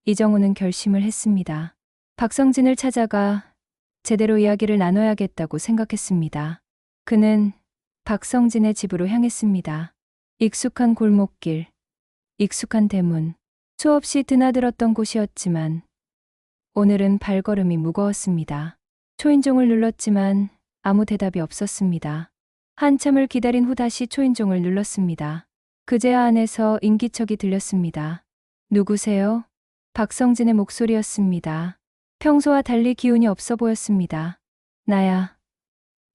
이정호는 결심을 했습니다. 박성진을 찾아가 제대로 이야기를 나눠야겠다고 생각했습니다. 그는 박성진의 집으로 향했습니다. 익숙한 골목길, 익숙한 대문, 수없이 드나들었던 곳이었지만 오늘은 발걸음이 무거웠습니다. 초인종을 눌렀지만 아무 대답이 없었습니다. 한참을 기다린 후 다시 초인종을 눌렀습니다. 그제야 안에서 인기척이 들렸습니다. 누구세요? 박성진의 목소리였습니다. 평소와 달리 기운이 없어 보였습니다. 나야.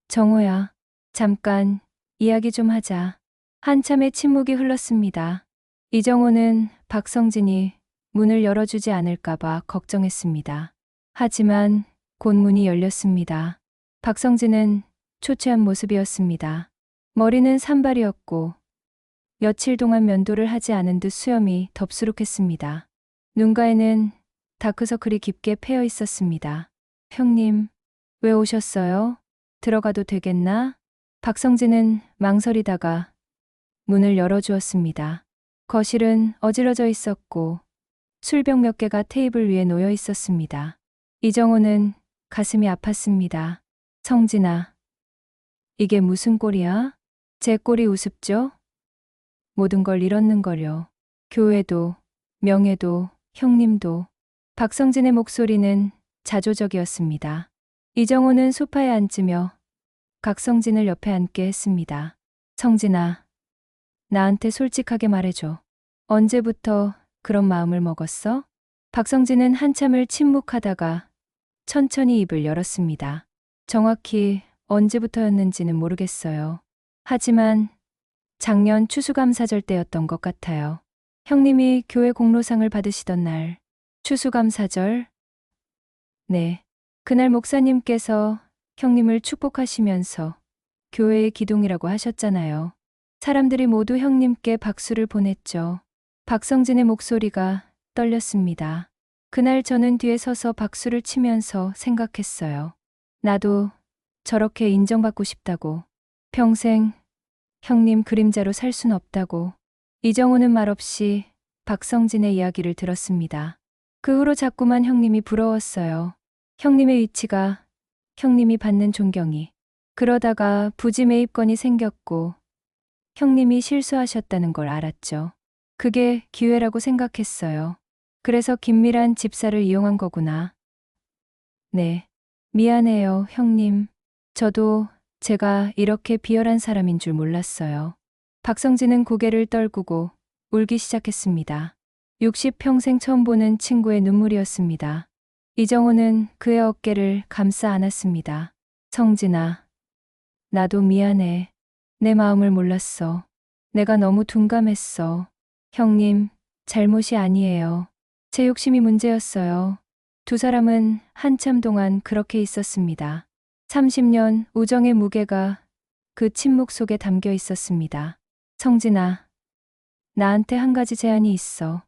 정호야. 잠깐 이야기 좀 하자. 한참의 침묵이 흘렀습니다. 이정호는 박성진이 문을 열어주지 않을까봐 걱정했습니다. 하지만 곧 문이 열렸습니다. 박성진은 초췌한 모습이었습니다. 머리는 산발이었고 며칠 동안 면도를 하지 않은 듯 수염이 덥수룩했습니다. 눈가에는 다크서클이 깊게 패여 있었습니다. 형님, 왜 오셨어요? 들어가도 되겠나? 박성진은 망설이다가 문을 열어주었습니다. 거실은 어질러져 있었고 술병 몇 개가 테이블 위에 놓여 있었습니다. 이정호는 가슴이 아팠습니다. 성진아, 이게 무슨 꼴이야? 제 꼴이 우습죠? 모든 걸 잃었는 거려. 교회도, 명예도, 형님도. 박성진의 목소리는 자조적이었습니다. 이정호는 소파에 앉으며 박성진을 옆에 앉게 했습니다. 성진아, 나한테 솔직하게 말해줘. 언제부터 그런 마음을 먹었어? 박성진은 한참을 침묵하다가 천천히 입을 열었습니다. 정확히 언제부터였는지는 모르겠어요. 하지만 작년 추수감사절 때였던 것 같아요. 형님이 교회 공로상을 받으시던 날. 추수감사절? 네. 그날 목사님께서 형님을 축복하시면서 교회의 기둥이라고 하셨잖아요. 사람들이 모두 형님께 박수를 보냈죠. 박성진의 목소리가 떨렸습니다. 그날 저는 뒤에 서서 박수를 치면서 생각했어요. 나도 저렇게 인정받고 싶다고. 평생 형님 그림자로 살 순 없다고. 이정호는 말없이 박성진의 이야기를 들었습니다. 그 후로 자꾸만 형님이 부러웠어요. 형님의 위치가, 형님이 받는 존경이. 그러다가 부지 매입건이 생겼고 형님이 실수하셨다는 걸 알았죠. 그게 기회라고 생각했어요. 그래서 김미란 집사를 이용한 거구나. 네. 미안해요, 형님. 저도 제가 이렇게 비열한 사람인 줄 몰랐어요. 박성진은 고개를 떨구고 울기 시작했습니다. 60평생 처음 보는 친구의 눈물이었습니다. 이정호는 그의 어깨를 감싸 안았습니다. 성진아, 나도 미안해. 내 마음을 몰랐어. 내가 너무 둔감했어. 형님, 잘못이 아니에요. 제 욕심이 문제였어요. 두 사람은 한참 동안 그렇게 있었습니다. 30년 우정의 무게가 그 침묵 속에 담겨 있었습니다. 성진아, 나한테 한 가지 제안이 있어.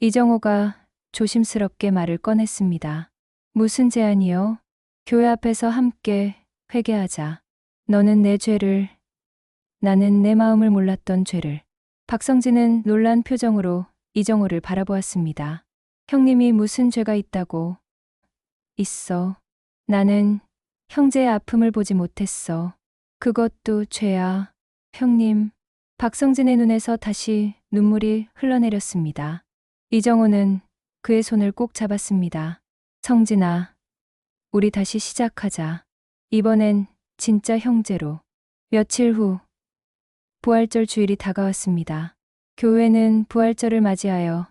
이정호가 조심스럽게 말을 꺼냈습니다. 무슨 제안이요? 교회 앞에서 함께 회개하자. 너는 내 죄를, 나는 내 마음을 몰랐던 죄를. 박성진은 놀란 표정으로 이정호를 바라보았습니다. 형님이 무슨 죄가 있다고? 있어. 나는 형제의 아픔을 보지 못했어. 그것도 죄야. 형님. 박성진의 눈에서 다시 눈물이 흘러내렸습니다. 이정호는 그의 손을 꼭 잡았습니다. 성진아, 우리 다시 시작하자. 이번엔 진짜 형제로. 며칠 후 부활절 주일이 다가왔습니다. 교회는 부활절을 맞이하여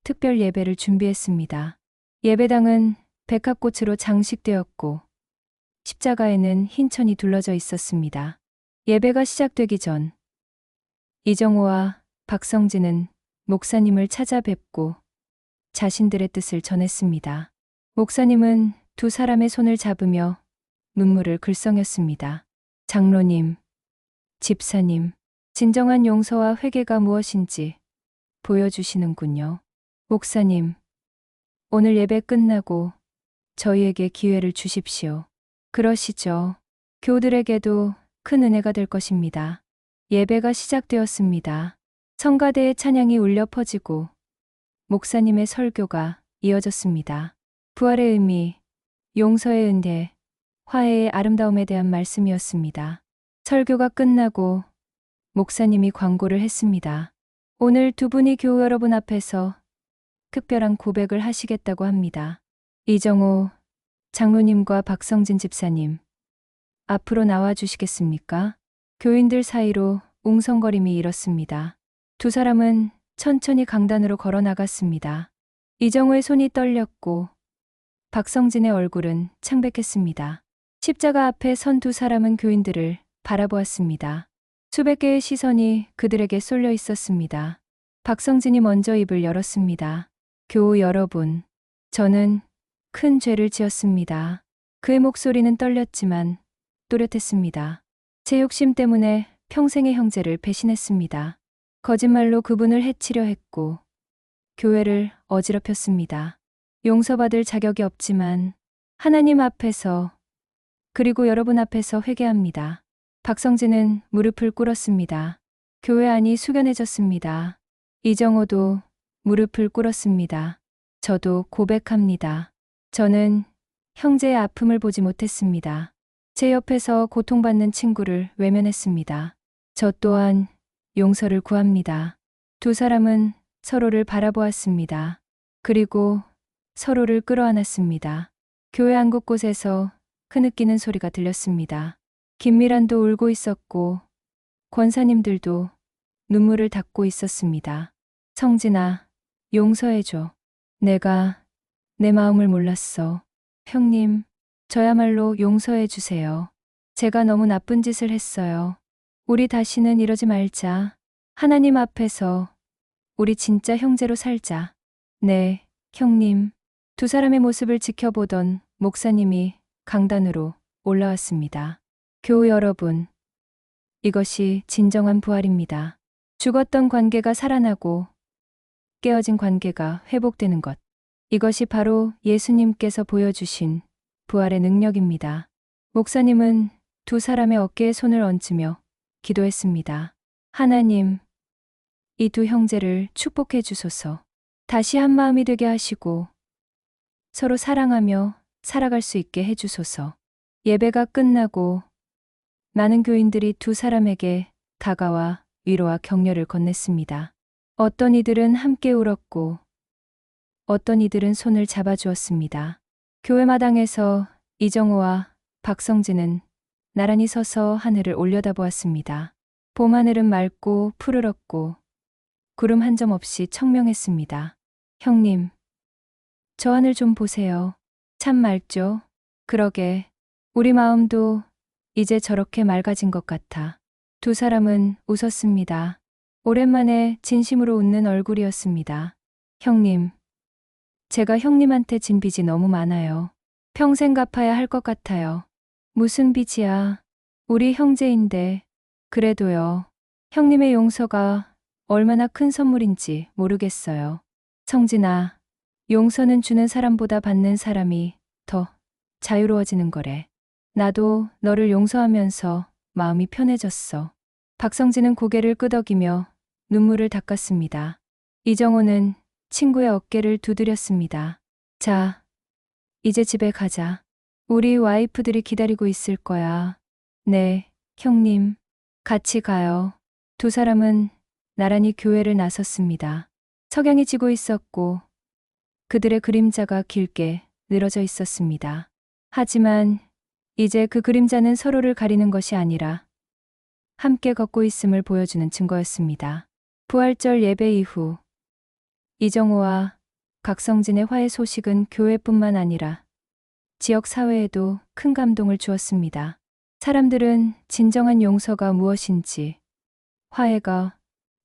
특별 예배를 준비했습니다. 예배당은 백합꽃으로 장식되었고 십자가에는 흰 천이 둘러져 있었습니다. 예배가 시작되기 전 이정호와 박성진은 목사님을 찾아뵙고 자신들의 뜻을 전했습니다. 목사님은 두 사람의 손을 잡으며 눈물을 글썽였습니다. 장로님, 집사님, 진정한 용서와 회개가 무엇인지 보여주시는군요. 목사님, 오늘 예배 끝나고 저희에게 기회를 주십시오. 그러시죠. 교우들에게도 큰 은혜가 될 것입니다. 예배가 시작되었습니다. 성가대의 찬양이 울려 퍼지고 목사님의 설교가 이어졌습니다. 부활의 의미, 용서의 은혜, 화해의 아름다움에 대한 말씀이었습니다. 설교가 끝나고 목사님이 광고를 했습니다. 오늘 두 분이 교우 여러분 앞에서 특별한 고백을 하시겠다고 합니다. 이정호 장로님과 박성진 집사님, 앞으로 나와 주시겠습니까? 교인들 사이로 웅성거림이 일었습니다. 두 사람은 천천히 강단으로 걸어 나갔습니다. 이정호의 손이 떨렸고 박성진의 얼굴은 창백했습니다. 십자가 앞에 선 두 사람은 교인들을 바라보았습니다. 수백 개의 시선이 그들에게 쏠려 있었습니다. 박성진이 먼저 입을 열었습니다. 교우 여러분, 저는 큰 죄를 지었습니다. 그의 목소리는 떨렸지만 또렷했습니다. 제 욕심 때문에 평생의 형제를 배신했습니다. 거짓말로 그분을 해치려 했고 교회를 어지럽혔습니다. 용서받을 자격이 없지만 하나님 앞에서 그리고 여러분 앞에서 회개합니다. 박성진은 무릎을 꿇었습니다. 교회 안이 숙연해졌습니다. 이정호도 무릎을 꿇었습니다. 저도 고백합니다. 저는 형제의 아픔을 보지 못했습니다. 제 옆에서 고통받는 친구를 외면했습니다. 저 또한 용서를 구합니다. 두 사람은 서로를 바라보았습니다. 그리고 서로를 끌어안았습니다. 교회 한 곳곳에서 흐느끼는 소리가 들렸습니다. 김미란도 울고 있었고 권사님들도 눈물을 닦고 있었습니다. 성진아, 용서해줘. 내가 내 마음을 몰랐어. 형님, 저야말로 용서해 주세요. 제가 너무 나쁜 짓을 했어요. 우리 다시는 이러지 말자. 하나님 앞에서 우리 진짜 형제로 살자. 네, 형님. 두 사람의 모습을 지켜보던 목사님이 강단으로 올라왔습니다. 교우 여러분, 이것이 진정한 부활입니다. 죽었던 관계가 살아나고 깨어진 관계가 회복되는 것. 이것이 바로 예수님께서 보여주신 부활의 능력입니다. 목사님은 두 사람의 어깨에 손을 얹으며 기도했습니다. 하나님, 이 두 형제를 축복해 주소서. 다시 한 마음이 되게 하시고 서로 사랑하며 살아갈 수 있게 해 주소서. 예배가 끝나고 많은 교인들이 두 사람에게 다가와 위로와 격려를 건넸습니다. 어떤 이들은 함께 울었고 어떤 이들은 손을 잡아주었습니다. 교회 마당에서 이정호와 박성진은 나란히 서서 하늘을 올려다보았습니다. 봄하늘은 맑고 푸르렀고 구름 한 점 없이 청명했습니다. 형님, 저 하늘 좀 보세요. 참 맑죠? 그러게, 우리 마음도 이제 저렇게 맑아진 것 같아. 두 사람은 웃었습니다. 오랜만에 진심으로 웃는 얼굴이었습니다. 형님, 제가 형님한테 진 빚이 너무 많아요. 평생 갚아야 할 것 같아요. 무슨 빚이야. 우리 형제인데. 그래도요. 형님의 용서가 얼마나 큰 선물인지 모르겠어요. 성진아, 용서는 주는 사람보다 받는 사람이 더 자유로워지는 거래. 나도 너를 용서하면서 마음이 편해졌어. 박성진은 고개를 끄덕이며 눈물을 닦았습니다. 이정호는 친구의 어깨를 두드렸습니다. 자, 이제 집에 가자. 우리 와이프들이 기다리고 있을 거야. 네, 형님. 같이 가요. 두 사람은 나란히 교회를 나섰습니다. 석양이 지고 있었고 그들의 그림자가 길게 늘어져 있었습니다. 하지만 이제 그 그림자는 서로를 가리는 것이 아니라 함께 걷고 있음을 보여주는 증거였습니다. 부활절 예배 이후 이정호와 박성진의 화해 소식은 교회뿐만 아니라 지역 사회에도 큰 감동을 주었습니다. 사람들은 진정한 용서가 무엇인지, 화해가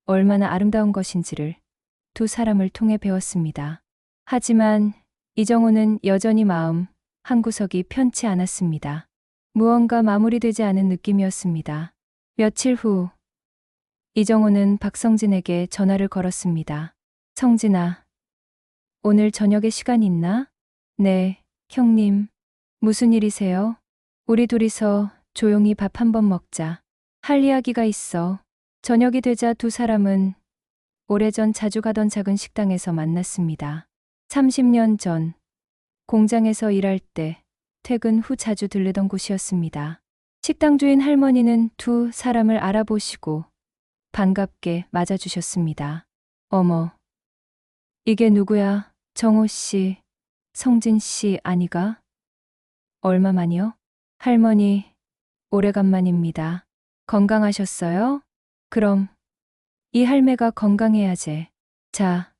얼마나 아름다운 것인지를 두 사람을 통해 배웠습니다. 하지만 이정호는 여전히 마음 한구석이 편치 않았습니다. 무언가 마무리되지 않은 느낌이었습니다. 며칠 후 이정호는 박성진에게 전화를 걸었습니다. 성진아, 오늘 저녁에 시간 있나? 네, 형님. 무슨 일이세요? 우리 둘이서 조용히 밥 한번 먹자. 할 이야기가 있어. 저녁이 되자 두 사람은 오래전 자주 가던 작은 식당에서 만났습니다. 30년 전 공장에서 일할 때 퇴근 후 자주 들르던 곳이었습니다. 식당 주인 할머니는 두 사람을 알아보시고 반갑게 맞아주셨습니다. 어머, 이게 누구야? 정호 씨, 성진 씨 아니가? 얼마만이요? 할머니, 오래간만입니다. 건강하셨어요? 그럼 이 할매가 건강해야지. 자,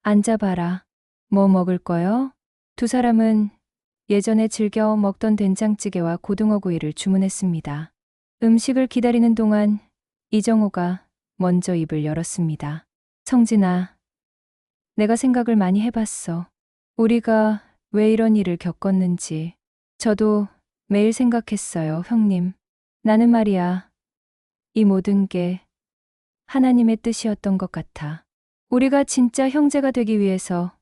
앉아봐라. 뭐 먹을 거요? 두 사람은 예전에 즐겨 먹던 된장찌개와 고등어구이를 주문했습니다. 음식을 기다리는 동안 이정호가 먼저 입을 열었습니다. 성진아, 내가 생각을 많이 해봤어. 우리가 왜 이런 일을 겪었는지. 저도 매일 생각했어요, 형님. 나는 말이야, 이 모든 게 하나님의 뜻이었던 것 같아. 우리가 진짜 형제가 되기 위해서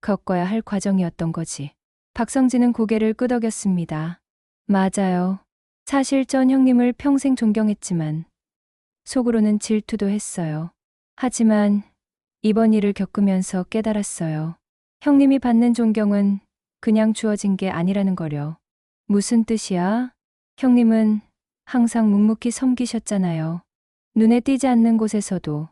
겪어야 할 과정이었던 거지. 박성진은 고개를 끄덕였습니다. 맞아요. 사실 전 형님을 평생 존경했지만 속으로는 질투도 했어요. 하지만 이번 일을 겪으면서 깨달았어요. 형님이 받는 존경은 그냥 주어진 게 아니라는 거려. 무슨 뜻이야? 형님은 항상 묵묵히 섬기셨잖아요. 눈에 띄지 않는 곳에서도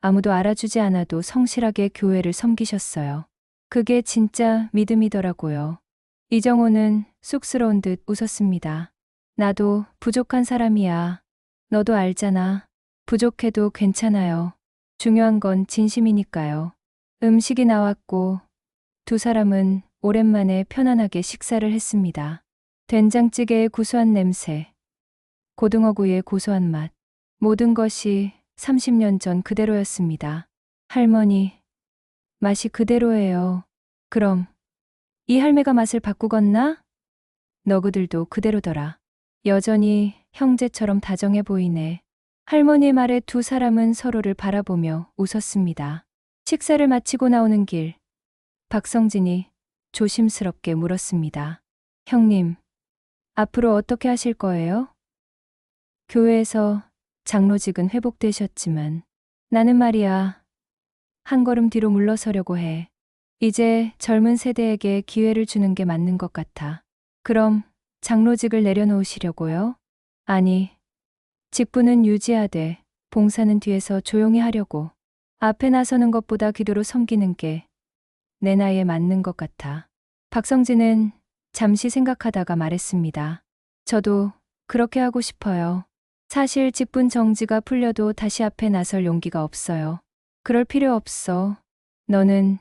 아무도 알아주지 않아도 성실하게 교회를 섬기셨어요. 그게 진짜 믿음이더라고요. 이정호는 쑥스러운 듯 웃었습니다. 나도 부족한 사람이야. 너도 알잖아. 부족해도 괜찮아요. 중요한 건 진심이니까요. 음식이 나왔고 두 사람은 오랜만에 편안하게 식사를 했습니다. 된장찌개의 구수한 냄새, 고등어구이의 고소한 맛, 모든 것이 30년 전 그대로였습니다. 할머니, 맛이 그대로예요. 그럼 이 할매가 맛을 바꾸겠나? 너구들도 그대로더라. 여전히 형제처럼 다정해 보이네. 할머니의 말에 두 사람은 서로를 바라보며 웃었습니다. 식사를 마치고 나오는 길, 박성진이 조심스럽게 물었습니다. 형님, 앞으로 어떻게 하실 거예요? 교회에서 장로직은 회복되셨지만 나는 말이야, 한 걸음 뒤로 물러서려고 해. 이제 젊은 세대에게 기회를 주는 게 맞는 것 같아. 그럼 장로직을 내려놓으시려고요? 아니, 직분은 유지하되 봉사는 뒤에서 조용히 하려고. 앞에 나서는 것보다 기도로 섬기는 게 내 나이에 맞는 것 같아. 박성진은 잠시 생각하다가 말했습니다. 저도 그렇게 하고 싶어요. 사실 직분 정지가 풀려도 다시 앞에 나설 용기가 없어요. 그럴 필요 없어. 너는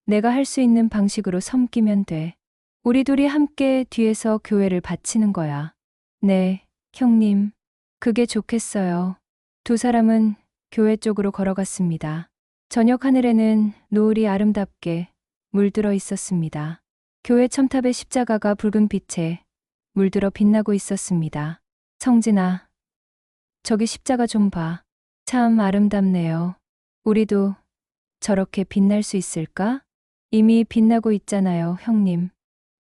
내가 할 수 있는 방식으로 섬기면 돼. 우리 둘이 함께 뒤에서 교회를 바치는 거야. 네, 형님. 그게 좋겠어요. 두 사람은 교회 쪽으로 걸어갔습니다. 저녁 하늘에는 노을이 아름답게 물들어 있었습니다. 교회 첨탑의 십자가가 붉은 빛에 물들어 빛나고 있었습니다. 성진아, 저기 십자가 좀 봐. 참 아름답네요. 우리도 저렇게 빛날 수 있을까? 이미 빛나고 있잖아요, 형님.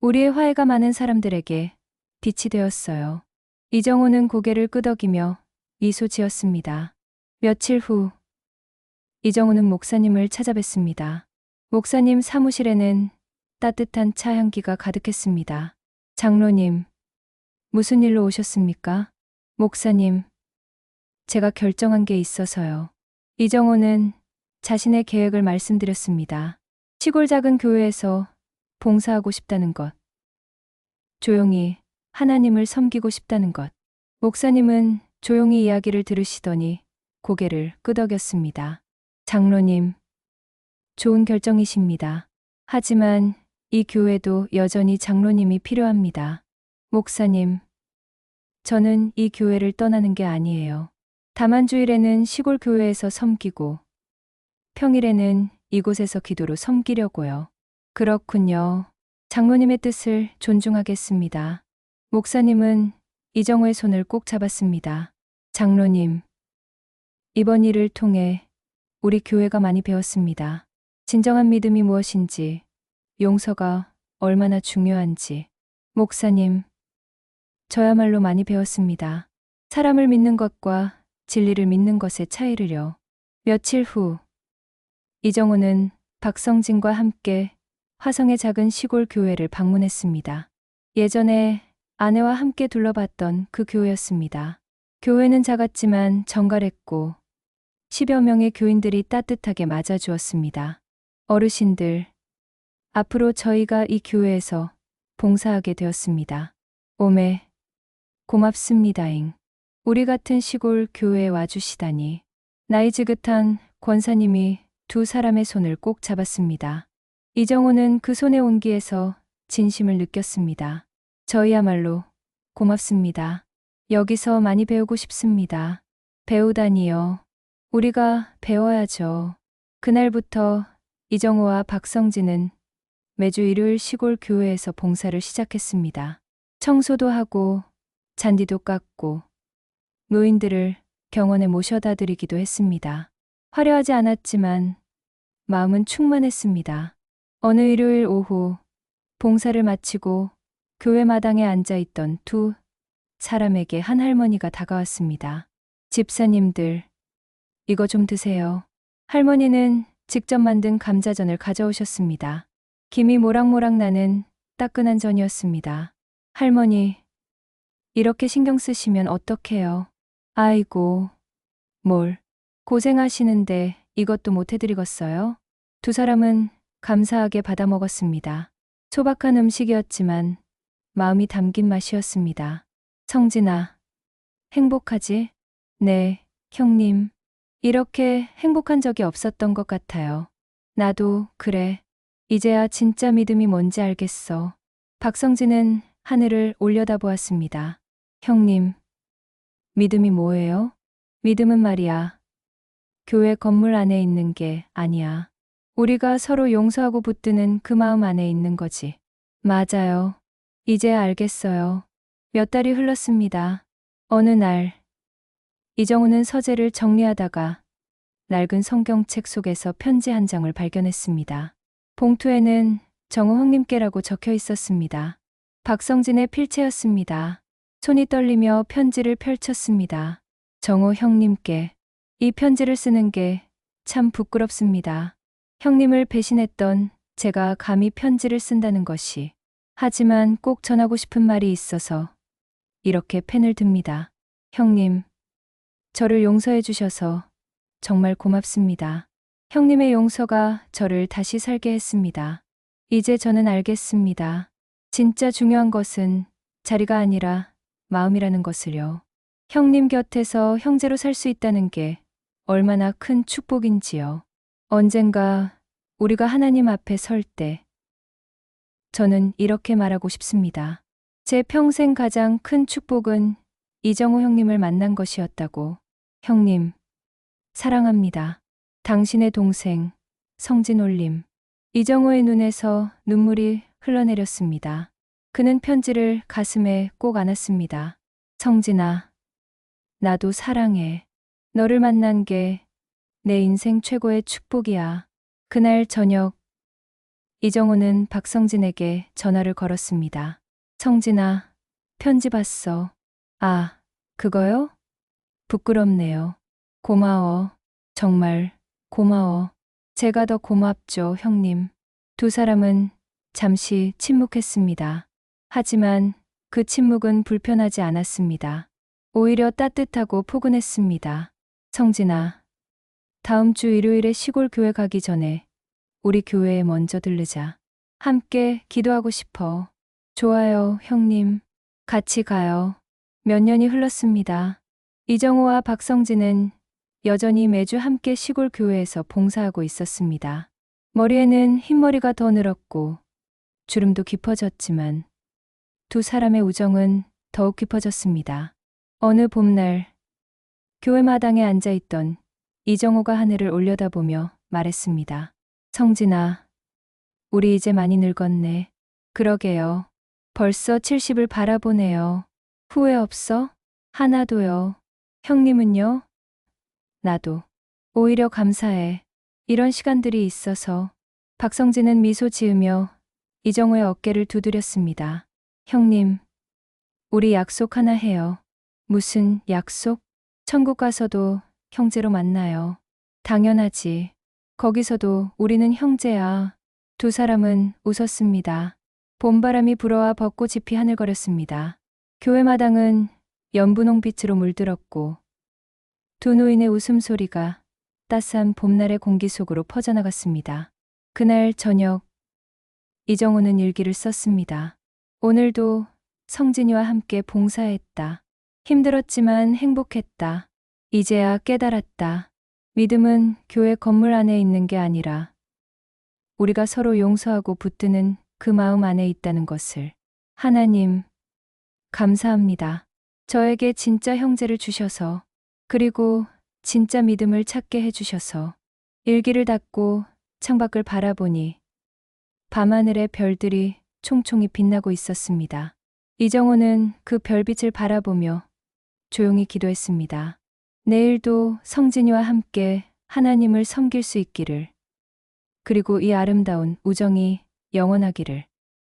우리의 화해가 많은 사람들에게 빛이 되었어요. 이정호는 고개를 끄덕이며 미소 지었습니다. 며칠 후, 이정호는 목사님을 찾아뵀습니다. 목사님 사무실에는 따뜻한 차 향기가 가득했습니다. 장로님, 무슨 일로 오셨습니까? 목사님, 제가 결정한 게 있어서요. 이정호는 자신의 계획을 말씀드렸습니다. 시골 작은 교회에서 봉사하고 싶다는 것. 조용히 하나님을 섬기고 싶다는 것. 목사님은 조용히 이야기를 들으시더니 고개를 끄덕였습니다. 장로님, 좋은 결정이십니다. 하지만 이 교회도 여전히 장로님이 필요합니다. 목사님, 저는 이 교회를 떠나는 게 아니에요. 다만 주일에는 시골 교회에서 섬기고 평일에는 이곳에서 기도로 섬기려고요. 그렇군요. 장로님의 뜻을 존중하겠습니다. 목사님은 이정호의 손을 꼭 잡았습니다. 장로님, 이번 일을 통해 우리 교회가 많이 배웠습니다. 진정한 믿음이 무엇인지, 용서가 얼마나 중요한지. 목사님, 저야말로 많이 배웠습니다. 사람을 믿는 것과 진리를 믿는 것의 차이를요. 며칠 후, 이정호는 박성진과 함께 화성의 작은 시골 교회를 방문했습니다. 예전에 아내와 함께 둘러봤던 그 교회였습니다. 교회는 작았지만 정갈했고 10여 명의 교인들이 따뜻하게 맞아주었습니다. 어르신들, 앞으로 저희가 이 교회에서 봉사하게 되었습니다. 오메, 고맙습니다잉. 우리 같은 시골 교회에 와주시다니. 나이 지긋한 권사님이 두 사람의 손을 꼭 잡았습니다. 이정호는 그 손의 온기에서 진심을 느꼈습니다. 저희야말로 고맙습니다. 여기서 많이 배우고 싶습니다. 배우다니요. 우리가 배워야죠. 그날부터 이정호와 박성진은 매주 일요일 시골 교회에서 봉사를 시작했습니다. 청소도 하고 잔디도 깎고 노인들을 병원에 모셔다 드리기도 했습니다. 화려하지 않았지만 마음은 충만했습니다. 어느 일요일 오후 봉사를 마치고 교회 마당에 앉아 있던 두 사람에게 한 할머니가 다가왔습니다. 집사님들, 이거 좀 드세요. 할머니는 직접 만든 감자전을 가져오셨습니다. 김이 모락모락 나는 따끈한 전이었습니다. 할머니, 이렇게 신경 쓰시면 어떡해요? 아이고, 뭘, 고생하시는데 이것도 못 해드리겠어요? 두 사람은 감사하게 받아 먹었습니다. 소박한 음식이었지만 마음이 담긴 맛이었습니다. 성진아, 행복하지? 네, 형님. 이렇게 행복한 적이 없었던 것 같아요. 나도 그래. 이제야 진짜 믿음이 뭔지 알겠어. 박성진은 하늘을 올려다보았습니다. 형님, 믿음이 뭐예요? 믿음은 말이야, 교회 건물 안에 있는 게 아니야. 우리가 서로 용서하고 붙드는 그 마음 안에 있는 거지. 맞아요. 이제 알겠어요. 몇 달이 흘렀습니다. 어느 날, 이정우는 서재를 정리하다가 낡은 성경책 속에서 편지 한 장을 발견했습니다. 봉투에는 정우 형님께라고 적혀 있었습니다. 박성진의 필체였습니다. 손이 떨리며 편지를 펼쳤습니다. 정우 형님께. 이 편지를 쓰는 게 참 부끄럽습니다. 형님을 배신했던 제가 감히 편지를 쓴다는 것이. 하지만 꼭 전하고 싶은 말이 있어서 이렇게 펜을 듭니다. 형님, 저를 용서해 주셔서 정말 고맙습니다. 형님의 용서가 저를 다시 살게 했습니다. 이제 저는 알겠습니다. 진짜 중요한 것은 자리가 아니라 마음이라는 것을요. 형님 곁에서 형제로 살 수 있다는 게 얼마나 큰 축복인지요. 언젠가 우리가 하나님 앞에 설 때 저는 이렇게 말하고 싶습니다. 제 평생 가장 큰 축복은 이정우 형님을 만난 것이었다고. 형님, 사랑합니다. 당신의 동생, 성진올림. 이정우의 눈에서 눈물이 흘러내렸습니다. 그는 편지를 가슴에 꼭 안았습니다. 성진아, 나도 사랑해. 너를 만난 게 내 인생 최고의 축복이야. 그날 저녁, 이정우는 박성진에게 전화를 걸었습니다. 성진아, 편지 봤어. 아, 그거요? 부끄럽네요. 고마워. 정말 고마워. 제가 더 고맙죠, 형님. 두 사람은 잠시 침묵했습니다. 하지만 그 침묵은 불편하지 않았습니다. 오히려 따뜻하고 포근했습니다. 성진아, 다음 주 일요일에 시골 교회 가기 전에 우리 교회에 먼저 들르자. 함께 기도하고 싶어. 좋아요, 형님. 같이 가요. 몇 년이 흘렀습니다. 이정우와 박성진은 여전히 매주 함께 시골 교회에서 봉사하고 있었습니다. 머리에는 흰머리가 더 늘었고 주름도 깊어졌지만 두 사람의 우정은 더욱 깊어졌습니다. 어느 봄날 교회 마당에 앉아있던 이정호가 하늘을 올려다보며 말했습니다. 성진아, 우리 이제 많이 늙었네. 그러게요. 벌써 70을 바라보네요. 후회 없어? 하나도요. 형님은요? 나도. 오히려 감사해. 이런 시간들이 있어서. 박성진은 미소 지으며 이정호의 어깨를 두드렸습니다. 형님, 우리 약속 하나 해요. 무슨 약속? 천국 가서도 형제로 만나요. 당연하지. 거기서도 우리는 형제야. 두 사람은 웃었습니다. 봄바람이 불어와 벚꽃잎이 하늘거렸습니다. 교회 마당은 연분홍빛으로 물들었고 두 노인의 웃음소리가 따스한 봄날의 공기 속으로 퍼져나갔습니다. 그날 저녁 이정호는 일기를 썼습니다. 오늘도 성진이와 함께 봉사했다. 힘들었지만 행복했다. 이제야 깨달았다. 믿음은 교회 건물 안에 있는 게 아니라 우리가 서로 용서하고 붙드는 그 마음 안에 있다는 것을. 하나님, 감사합니다. 저에게 진짜 형제를 주셔서, 그리고 진짜 믿음을 찾게 해주셔서. 일기를 닫고 창밖을 바라보니 밤하늘의 별들이 총총히 빛나고 있었습니다. 이정호는 그 별빛을 바라보며 조용히 기도했습니다. 내일도 성진이와 함께 하나님을 섬길 수 있기를, 그리고 이 아름다운 우정이 영원하기를.